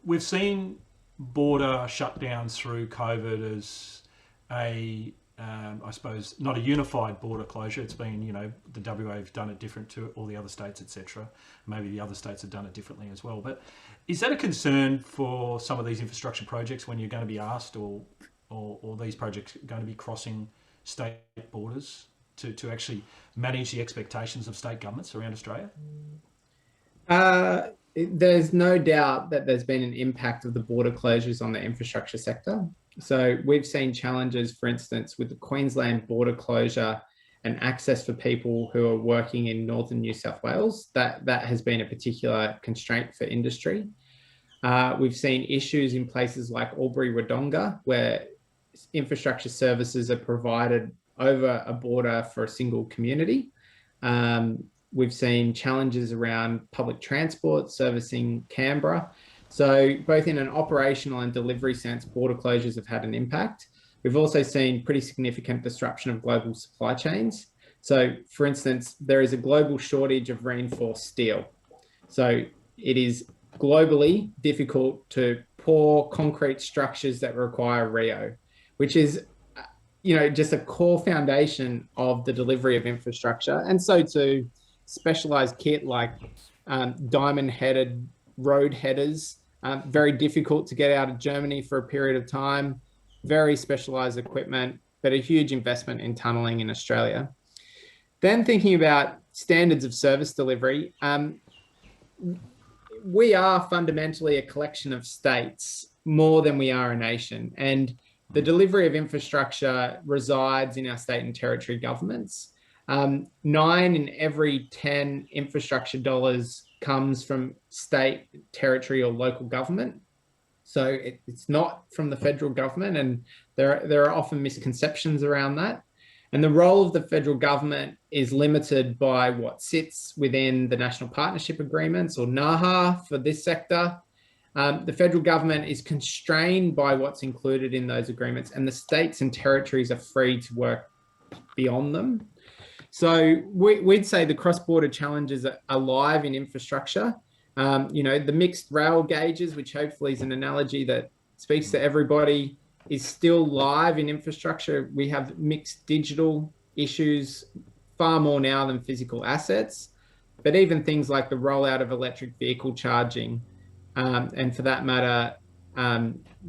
We've seen border shutdowns through COVID as a, I suppose, not a unified border closure. It's been, you know, the WA have done it different to all the other states, etc. Maybe the other states have done it differently as well. But is that a concern for some of these infrastructure projects when you're going to be asked, or these projects are going to be crossing state borders to actually manage the expectations of state governments around Australia? There's no doubt that there's been an impact of the border closures on the infrastructure sector. So we've seen challenges, for instance, with the Queensland border closure and access for people who are working in northern New South Wales. That has been a particular constraint for industry. We've seen issues in places like Albury-Wodonga, where infrastructure services are provided over a border for a single community. We've seen challenges around public transport servicing Canberra. So both in an operational and delivery sense, border closures have had an impact. We've also seen pretty significant disruption of global supply chains. So for instance, there is a global shortage of reinforced steel. So it is globally difficult to pour concrete structures that require Rio, which is, you know, just a core foundation of the delivery of infrastructure. And so too, specialized kit like diamond-headed road headers, very difficult to get out of Germany for a period of time, very specialized equipment, but a huge investment in tunneling in Australia. Then thinking about standards of service delivery, we are fundamentally a collection of states more than we are a nation. And the delivery of infrastructure resides in our state and territory governments. 9 in every 10 infrastructure dollars comes from state, territory, or local government. So it's not from the federal government, and there are often misconceptions around that. And the role of the federal government is limited by what sits within the National Partnership Agreements, or NAHA, for this sector. The federal government is constrained by what's included in those agreements, and the states and territories are free to work beyond them. So we'd say the cross-border challenges are alive in infrastructure. The mixed rail gauges, which hopefully is an analogy that speaks to everybody, is still live in infrastructure. We have mixed digital issues far more now than physical assets, but even things like the rollout of electric vehicle charging, and for that matter,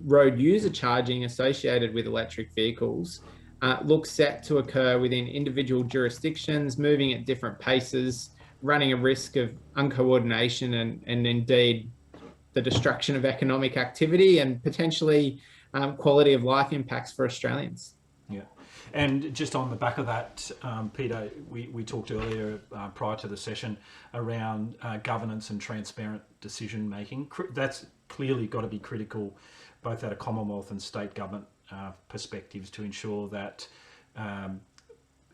road user charging associated with electric vehicles, looks set to occur within individual jurisdictions, moving at different paces, running a risk of uncoordination and indeed the destruction of economic activity and potentially quality of life impacts for Australians. Yeah. And just on the back of that, Peter, we talked earlier prior to the session around governance and transparent decision making. That's clearly got to be critical, both at a Commonwealth and state government perspectives, to ensure that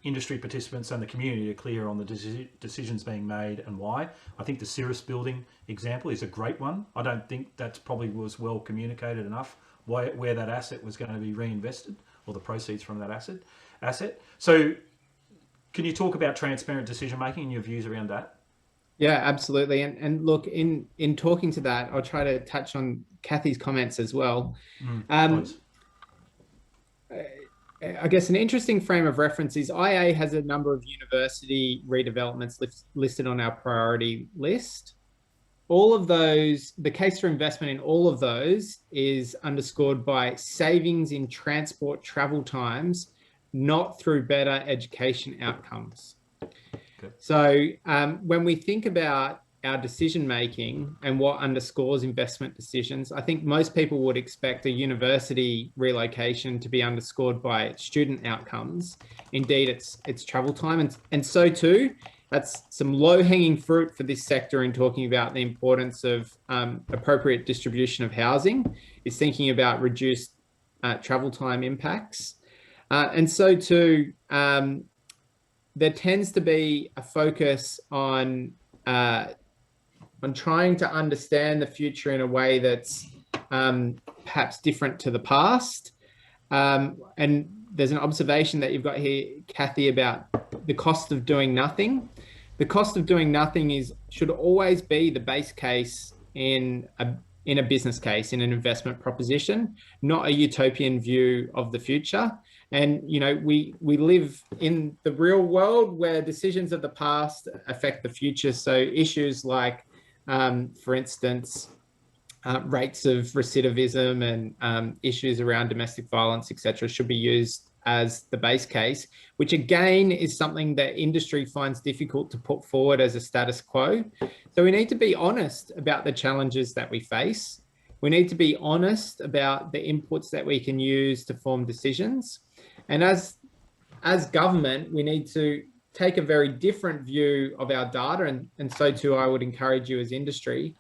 industry participants and the community are clear on the decisions being made and why. I think the Cirrus building example is a great one. I don't think that probably was well communicated enough, where that asset was going to be reinvested, or the proceeds from that asset. So can you talk about transparent decision making and your views around that? Yeah, absolutely. And look, in talking to that, I'll try to touch on Kathy's comments as well. I guess an interesting frame of reference is IA has a number of university redevelopments listed on our priority list. All of those, the case for investment in all of those is underscored by savings in transport travel times, not through better education outcomes. Okay. So when we think about our decision making and what underscores investment decisions, I think most people would expect a university relocation to be underscored by student outcomes. Indeed, it's travel time, and so too, that's some low-hanging fruit for this sector in talking about the importance of appropriate distribution of housing, is thinking about reduced travel time impacts. And so too, there tends to be a focus on trying to understand the future in a way that's perhaps different to the past. And there's an observation that you've got here, Kathy, about the cost of doing nothing. The cost of doing nothing should always be the base case in a business case, in an investment proposition, not a utopian view of the future. And, we live in the real world where decisions of the past affect the future. So issues like, for instance, rates of recidivism and issues around domestic violence, etc., should be used as the base case, which again is something that industry finds difficult to put forward as a status quo. So we need to be honest about the challenges that we face. We need to be honest about the inputs that we can use to form decisions. And as government, we need to take a very different view of our data, and so too I would encourage you as industry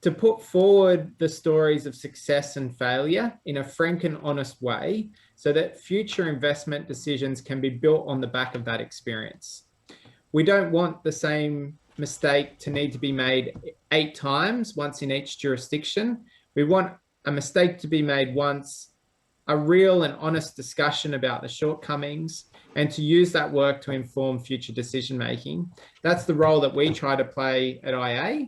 to put forward the stories of success and failure in a frank and honest way, so that future investment decisions can be built on the back of that experience. We don't want the same mistake to need to be made 8 times, once in each jurisdiction. We want a mistake to be made once, a real and honest discussion about the shortcomings, and to use that work to inform future decision making. That's the role that we try to play at IA.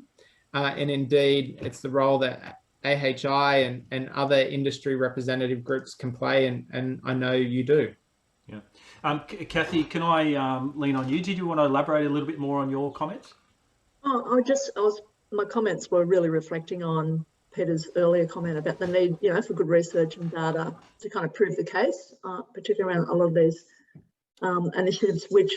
And indeed, it's the role that AHI and other industry representative groups can play, and I know you do. Yeah. Kathy, can I lean on you? Did you want to elaborate a little bit more on your comments? My comments were really reflecting on Peter's earlier comment about the need, for good research and data to kind of prove the case, particularly around a lot of these initiatives, which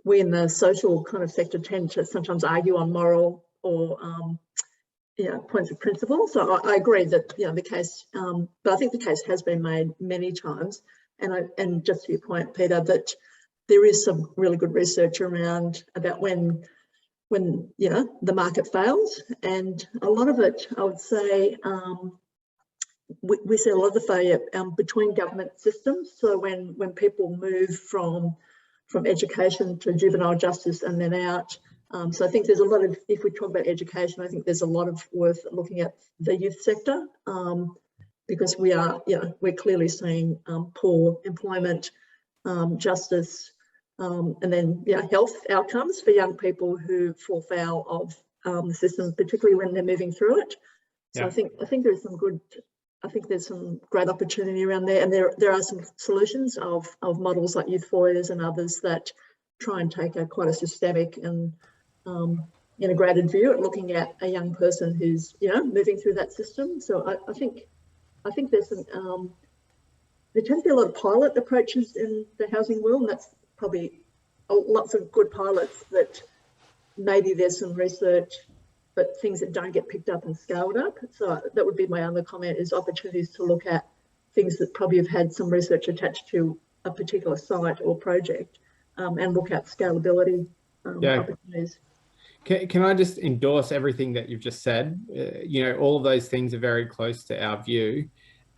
we in the social kind of sector tend to sometimes argue on moral or points of principle. So I agree that the case, but I think the case has been made many times. And just to your point, Peter, that there is some really good research around about when you know, the market fails. And a lot of it, I would say, we see a lot of the failure between government systems. So when people move from education to juvenile justice and then out. So I think there's a lot of, if we talk about education, I think there's a lot of worth looking at the youth sector, because we are, you know, we're clearly seeing poor employment, justice, and then, you know, health outcomes for young people who fall foul of the system, particularly when they're moving through it. So yeah. I think there's some good, I think there's some great opportunity around there, and there are some solutions of models like Youth Foyers and others that try and take quite a systemic and integrated view at looking at a young person who's, you know, moving through that system. So I think there's some there tends to be a lot of pilot approaches in the housing world, and that's probably lots of good pilots that maybe there's some research, but things that don't get picked up and scaled up. So that would be my other comment, is opportunities to look at things that probably have had some research attached to a particular site or project, and look at scalability opportunities. Can I just endorse everything that you've just said? You know, all of those things are very close to our view.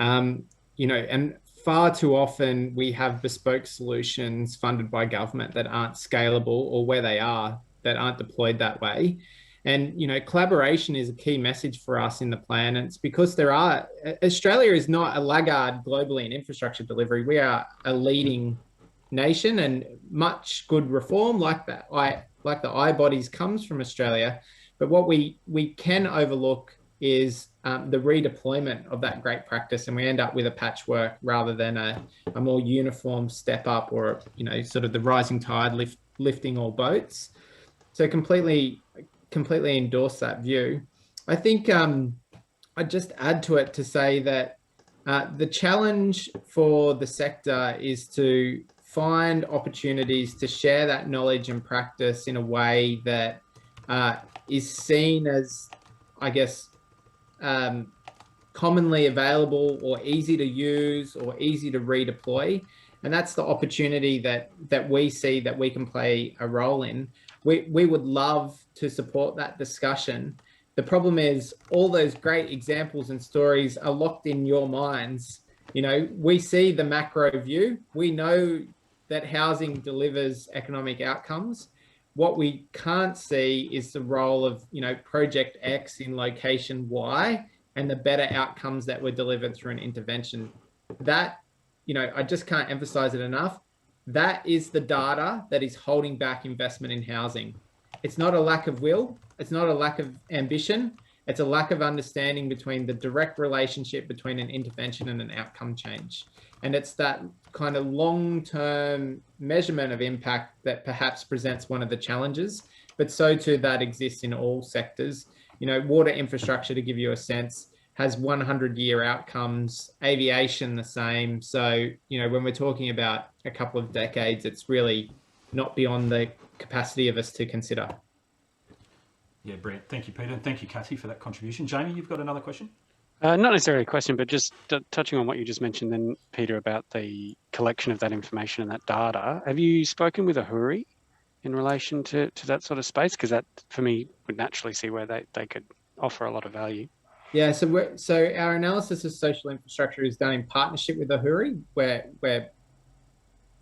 You know, and far too often we have bespoke solutions funded by government that aren't scalable, or where they are, that aren't deployed that way. And, you know, collaboration is a key message for us in the plan. And it's because Australia is not a laggard globally in infrastructure delivery. We are a leading nation, and much good reform like the I-bodies comes from Australia. But what we can overlook is the redeployment of that great practice, and we end up with a patchwork rather than a more uniform step up, or, you know, sort of the rising tide lifting all boats. So completely endorse that view. I think I'd just add to it to say that the challenge for the sector is to find opportunities to share that knowledge and practice in a way that is seen as, I guess, commonly available or easy to use or easy to redeploy. And that's the opportunity that we see that we can play a role in. We would love to support that discussion. The problem is all those great examples and stories are locked in your minds. You know, we see the macro view. We know that housing delivers economic outcomes. What we can't see is the role of, you know, project X in location Y and the better outcomes that were delivered through an intervention. That, you know, I just can't emphasize it enough. That is the data that is holding back investment in housing. It's not a lack of will. It's not a lack of ambition. It's a lack of understanding between the direct relationship between an intervention and an outcome change. And it's that kind of long-term measurement of impact that perhaps presents one of the challenges, but so too that exists in all sectors. You know, water infrastructure, to give you a sense, has 100-year outcomes, aviation the same. So, you know, when we're talking about a couple of decades, it's really not beyond the capacity of us to consider. Yeah, brilliant. Thank you, Peter. And thank you, Kathy, for that contribution. Jamie, you've got another question? Not necessarily a question, but just touching on what you just mentioned then, Peter, about the collection of that information and that data. Have you spoken with Ahuri in relation to that sort of space? Because that, for me, would naturally see where they could offer a lot of value. Yeah, so our analysis of social infrastructure is done in partnership with Ahuri. We're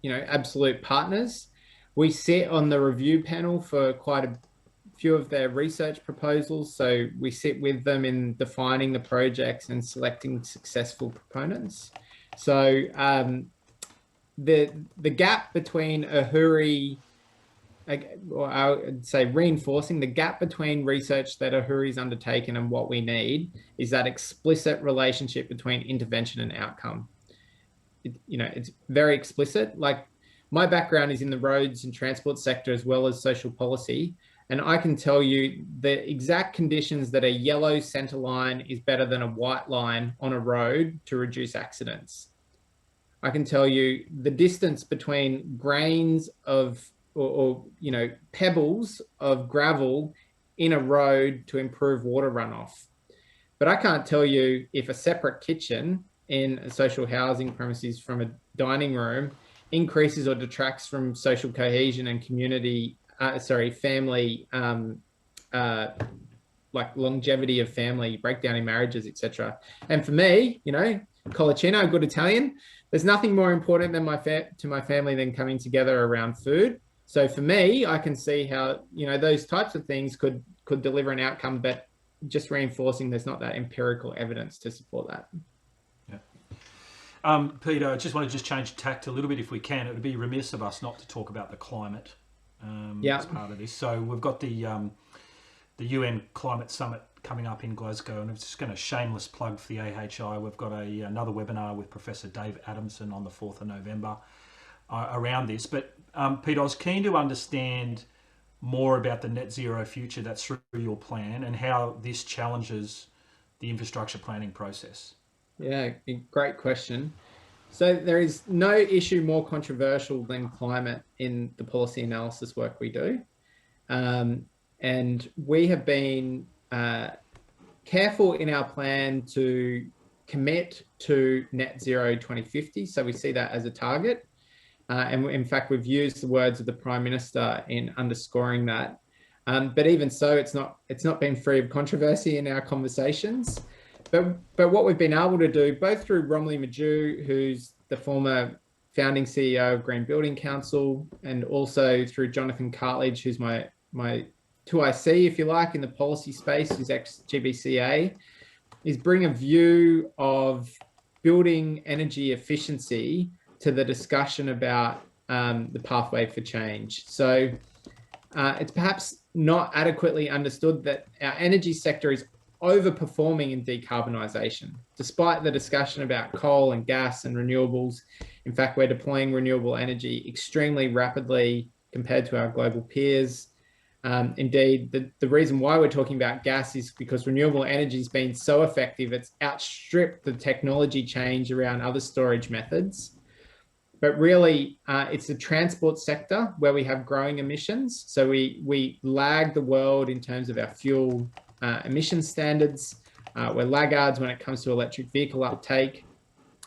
you know, absolute partners. We sit on the review panel for quite a few of their research proposals. So we sit with them in defining the projects and selecting successful proponents. So the gap between Ahuri, or I would say reinforcing the gap between research that Ahuri's undertaken and what we need, is that explicit relationship between intervention and outcome. You know, it's very explicit. Like, my background is in the roads and transport sector as well as social policy. And I can tell you the exact conditions that a yellow center line is better than a white line on a road to reduce accidents. I can tell you the distance between grains of, or you know, pebbles of gravel in a road to improve water runoff. But I can't tell you if a separate kitchen in a social housing premises from a dining room increases or detracts from social cohesion and community family, like longevity of family, breakdown in marriages, etc. And for me, Colicino, good Italian, there's nothing more important than to my family than coming together around food. So for me, I can see how, those types of things could deliver an outcome, but just reinforcing there's not that empirical evidence to support that. Peter, I just want to change tact a little bit if we can. It would be remiss of us not to talk about the climate as part of this. So we've got the UN Climate Summit coming up in Glasgow, and I'm just going to shameless plug for the AHI. We've got another webinar with Professor Dave Adamson on the 4th of November around this. But Peter, I was keen to understand more about the net zero future that's through your plan and how this challenges the infrastructure planning process. Yeah, great question. So there is no issue more controversial than climate in the policy analysis work we do. And we have been careful in our plan to commit to net zero 2050. So we see that as a target. And in fact, we've used the words of the Prime Minister in underscoring that. But even so, it's not been free of controversy in our conversations. But what we've been able to do, both through Romilly Maju, who's the former founding CEO of Green Building Council, and also through Jonathan Cartledge, who's my 2IC, if you like, in the policy space, who's ex-GBCA, is bring a view of building energy efficiency to the discussion about the pathway for change. So it's perhaps not adequately understood that our energy sector is overperforming in decarbonisation, despite the discussion about coal and gas and renewables. In fact, we're deploying renewable energy extremely rapidly compared to our global peers. Indeed, the reason why we're talking about gas is because renewable energy has been so effective, it's outstripped the technology change around other storage methods. But really, it's the transport sector where we have growing emissions. So we lag the world in terms of our fuel emission standards. We're laggards when it comes to electric vehicle uptake,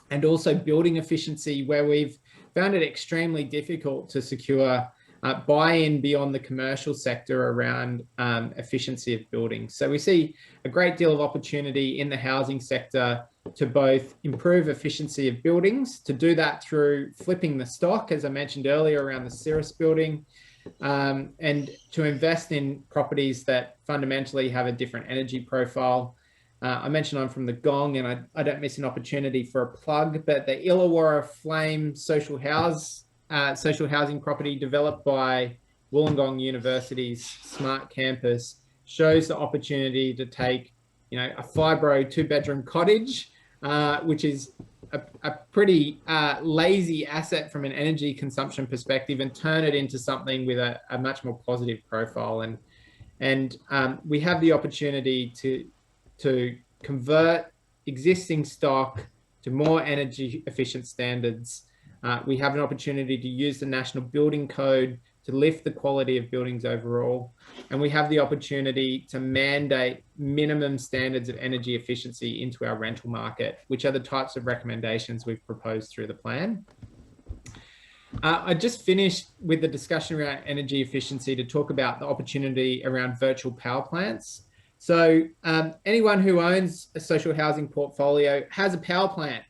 and also building efficiency, where we've found it extremely difficult to secure buy-in beyond the commercial sector around efficiency of buildings. So we see a great deal of opportunity in the housing sector to both improve efficiency of buildings, to do that through flipping the stock, as I mentioned earlier, around the Cirrus building, and to invest in properties that fundamentally have a different energy profile. I mentioned I'm from the Gong, and I don't miss an opportunity for a plug, but the Illawarra Flame social housing property developed by Wollongong University's Smart Campus shows the opportunity to take, a fibro 2-bedroom cottage, which is a pretty lazy asset from an energy consumption perspective, and turn it into something with a much more positive profile. And we have the opportunity to convert existing stock to more energy efficient standards. We have an opportunity to use the National Building Code to lift the quality of buildings overall. And we have the opportunity to mandate minimum standards of energy efficiency into our rental market, which are the types of recommendations we've proposed through the plan. I just finished with the discussion around energy efficiency to talk about the opportunity around virtual power plants. So anyone who owns a social housing portfolio has a power plant,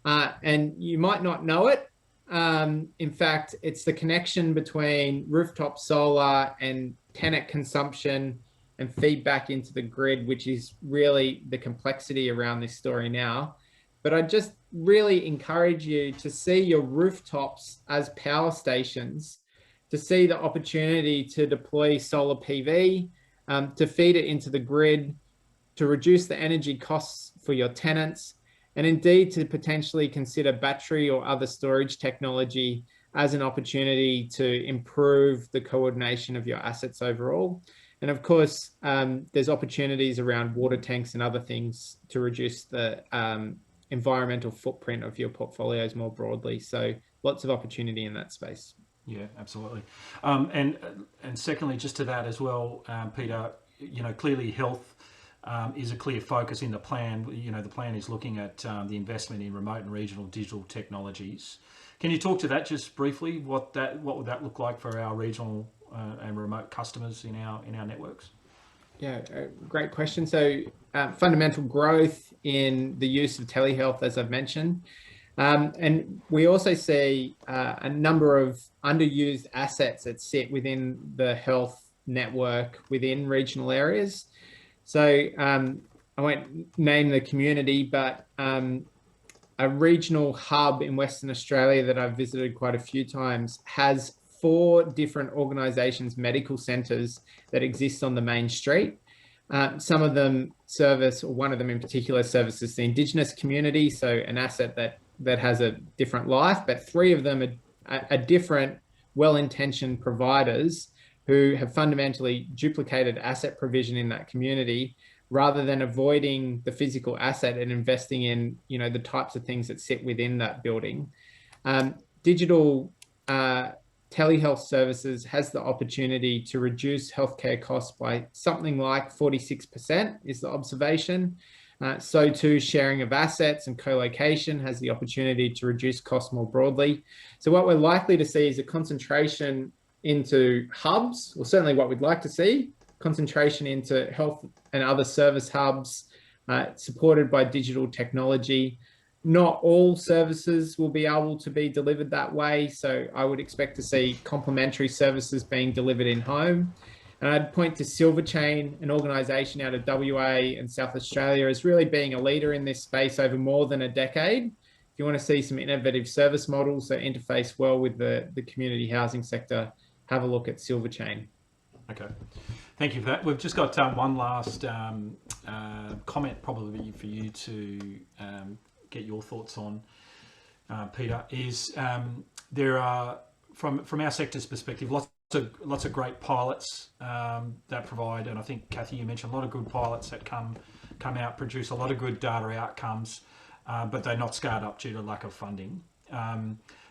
and you might not know it. In fact, it's the connection between rooftop solar and tenant consumption and feedback into the grid, which is really the complexity around this story now. But I just really encourage you to see your rooftops as power stations, to see the opportunity to deploy solar PV, to feed it into the grid, to reduce the energy costs for your tenants, and indeed to potentially consider battery or other storage technology as an opportunity to improve the coordination of your assets overall. And of course, there's opportunities around water tanks and other things to reduce the environmental footprint of your portfolios more broadly. So lots of opportunity in that space. Yeah, absolutely. And secondly, just to that as well, Peter, clearly health is a clear focus in the plan. The plan is looking at the investment in remote and regional digital technologies. Can you talk to that just briefly? What would that look like for our regional and remote customers in our networks? Yeah, great question. So fundamental growth in the use of telehealth, as I've mentioned. And we also see a number of underused assets that sit within the health network within regional areas. So I won't name the community, but a regional hub in Western Australia that I've visited quite a few times has 4 different organisations, medical centres that exist on the main street. Some of them service, or one of them in particular services the Indigenous community, so an asset that has a different life, but 3 of them are different, well-intentioned providers who have fundamentally duplicated asset provision in that community rather than avoiding the physical asset and investing in, the types of things that sit within that building. Digital telehealth services has the opportunity to reduce healthcare costs by something like 46% is the observation. So too, sharing of assets and co-location has the opportunity to reduce costs more broadly. So what we're likely to see is a concentration into hubs, or certainly what we'd like to see, concentration into health and other service hubs supported by digital technology. Not all services will be able to be delivered that way. So I would expect to see complementary services being delivered in home. And I'd point to Silverchain, an organisation out of WA and South Australia, as really being a leader in this space over more than a decade. If you want to see some innovative service models that interface well with the community housing sector, have a look at Silverchain. Okay, thank you for that. We've just got one last comment probably for you to get your thoughts on, Peter, is there are, from our sector's perspective, lots of great pilots that provide, and I think Kathy, you mentioned a lot of good pilots that come out, produce a lot of good data outcomes, but they're not scaled up due to lack of funding.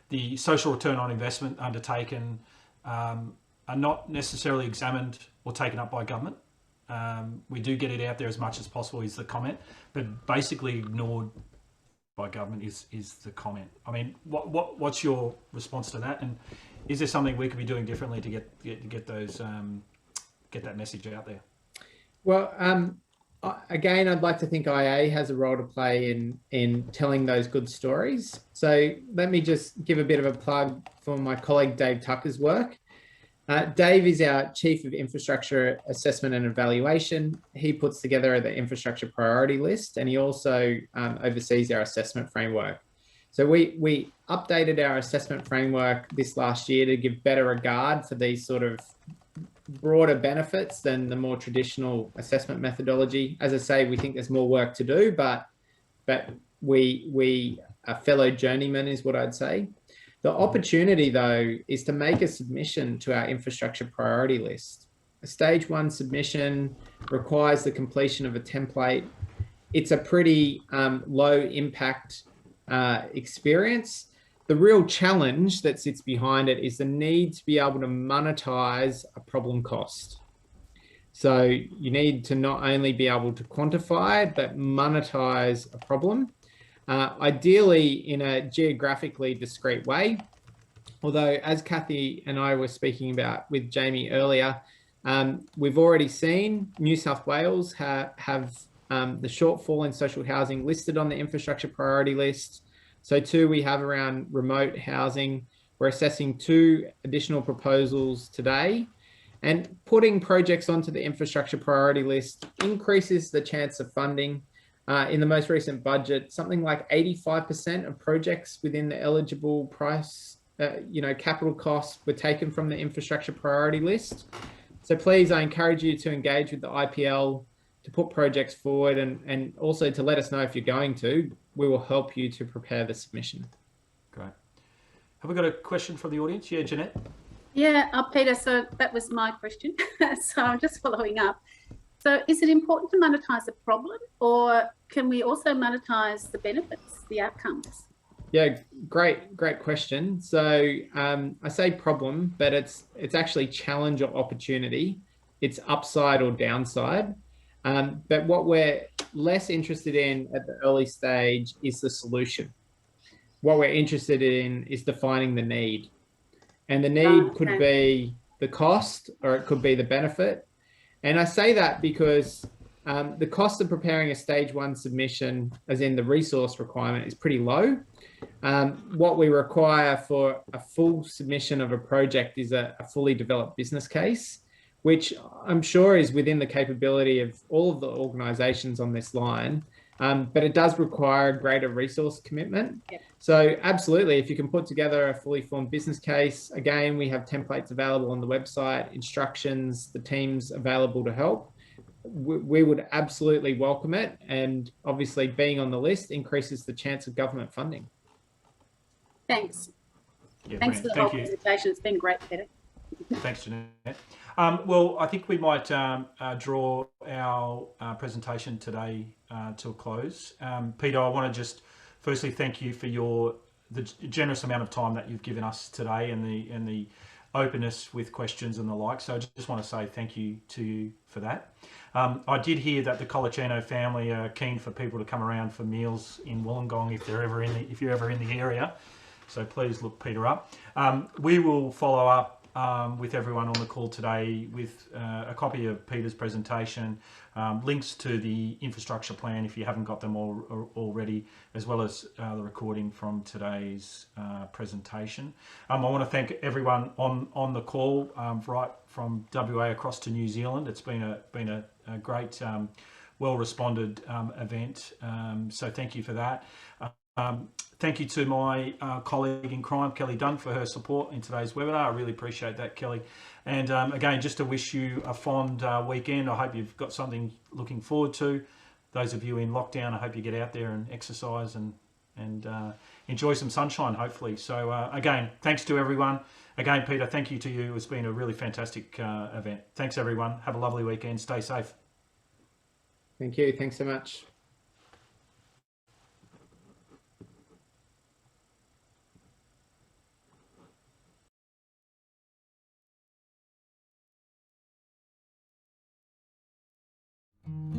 The social return on investment undertaken are not necessarily examined or taken up by government. We do get it out there as much as possible is the comment, but basically ignored by government is the comment. I mean, what's your response to that? And is there something we could be doing differently to get those get that message out there? Well, again, I'd like to think IA has a role to play in telling those good stories. So let me just give a bit of a plug for my colleague Dave Tucker's work. Dave is our Chief of Infrastructure Assessment and Evaluation. He puts together the infrastructure priority list, and he also oversees our assessment framework. So we updated our assessment framework this last year to give better regard for these sort of broader benefits than the more traditional assessment methodology. As I say, we think there's more work to do, but we are fellow journeymen is what I'd say. The opportunity, though, is to make a submission to our infrastructure priority list. A stage 1 submission requires the completion of a template. It's a pretty low impact experience. The real challenge that sits behind it is the need to be able to monetize a problem cost. So you need to not only be able to quantify, but monetize a problem. Ideally in a geographically discrete way. Although, as Kathy and I were speaking about with Jamie earlier, we've already seen New South Wales have the shortfall in social housing listed on the infrastructure priority list. So too, we have around remote housing. We're assessing 2 additional proposals today, and putting projects onto the infrastructure priority list increases the chance of funding. In the most recent budget, something like 85% of projects within the eligible price, capital costs were taken from the infrastructure priority list. So please, I encourage you to engage with the IPL to put projects forward and also to let us know if you're going to. We will help you to prepare the submission. Great. Have we got a question from the audience? Yeah, Jeanette? Yeah, Peter, so that was my question. So I'm just following up. So is it important to monetize the problem, or can we also monetize the benefits, the outcomes? Yeah, great question. So I say problem, but it's actually challenge or opportunity. It's upside or downside. But what we're less interested in at the early stage is the solution. What we're interested in is defining the need. And the need could be the cost or it could be the benefit. And I say that because the cost of preparing a stage 1 submission, as in the resource requirement, is pretty low. What we require for a full submission of a project is a fully developed business case, which I'm sure is within the capability of all of the organisations on this line. But it does require greater resource commitment. Yep. So absolutely, if you can put together a fully formed business case, again, we have templates available on the website, instructions, the teams available to help. We would absolutely welcome it. And obviously being on the list increases the chance of government funding. Thanks. Yeah, Thanks for the brilliant. whole Thank you. presentation. It's been great, Peter. Thanks, Jeanette. Well, I think we might draw our presentation today to a close. Peter, I want to just firstly thank you for the generous amount of time that you've given us today and the openness with questions and the like. So I just want to say thank you to you for that. I did hear that the Colaccino family are keen for people to come around for meals in Wollongong if you're ever in the area. So please look Peter up. We will follow up with everyone on the call today with a copy of Peter's presentation, links to the infrastructure plan if you haven't got them already, as well as the recording from today's presentation. I want to thank everyone on the call, right from WA across to New Zealand. It's been a great, well-responded event. So thank you for that. Thank you to my colleague in crime, Kelly Dunn, for her support in today's webinar. I really appreciate that, Kelly. And again, just to wish you a fond weekend. I hope you've got something looking forward to. Those of you in lockdown, I hope you get out there and exercise and enjoy some sunshine, hopefully. So again, thanks to everyone. Again, Peter, thank you to you. It's been a really fantastic event. Thanks, everyone. Have a lovely weekend. Stay safe. Thank you. Thanks so much. Mm-hmm.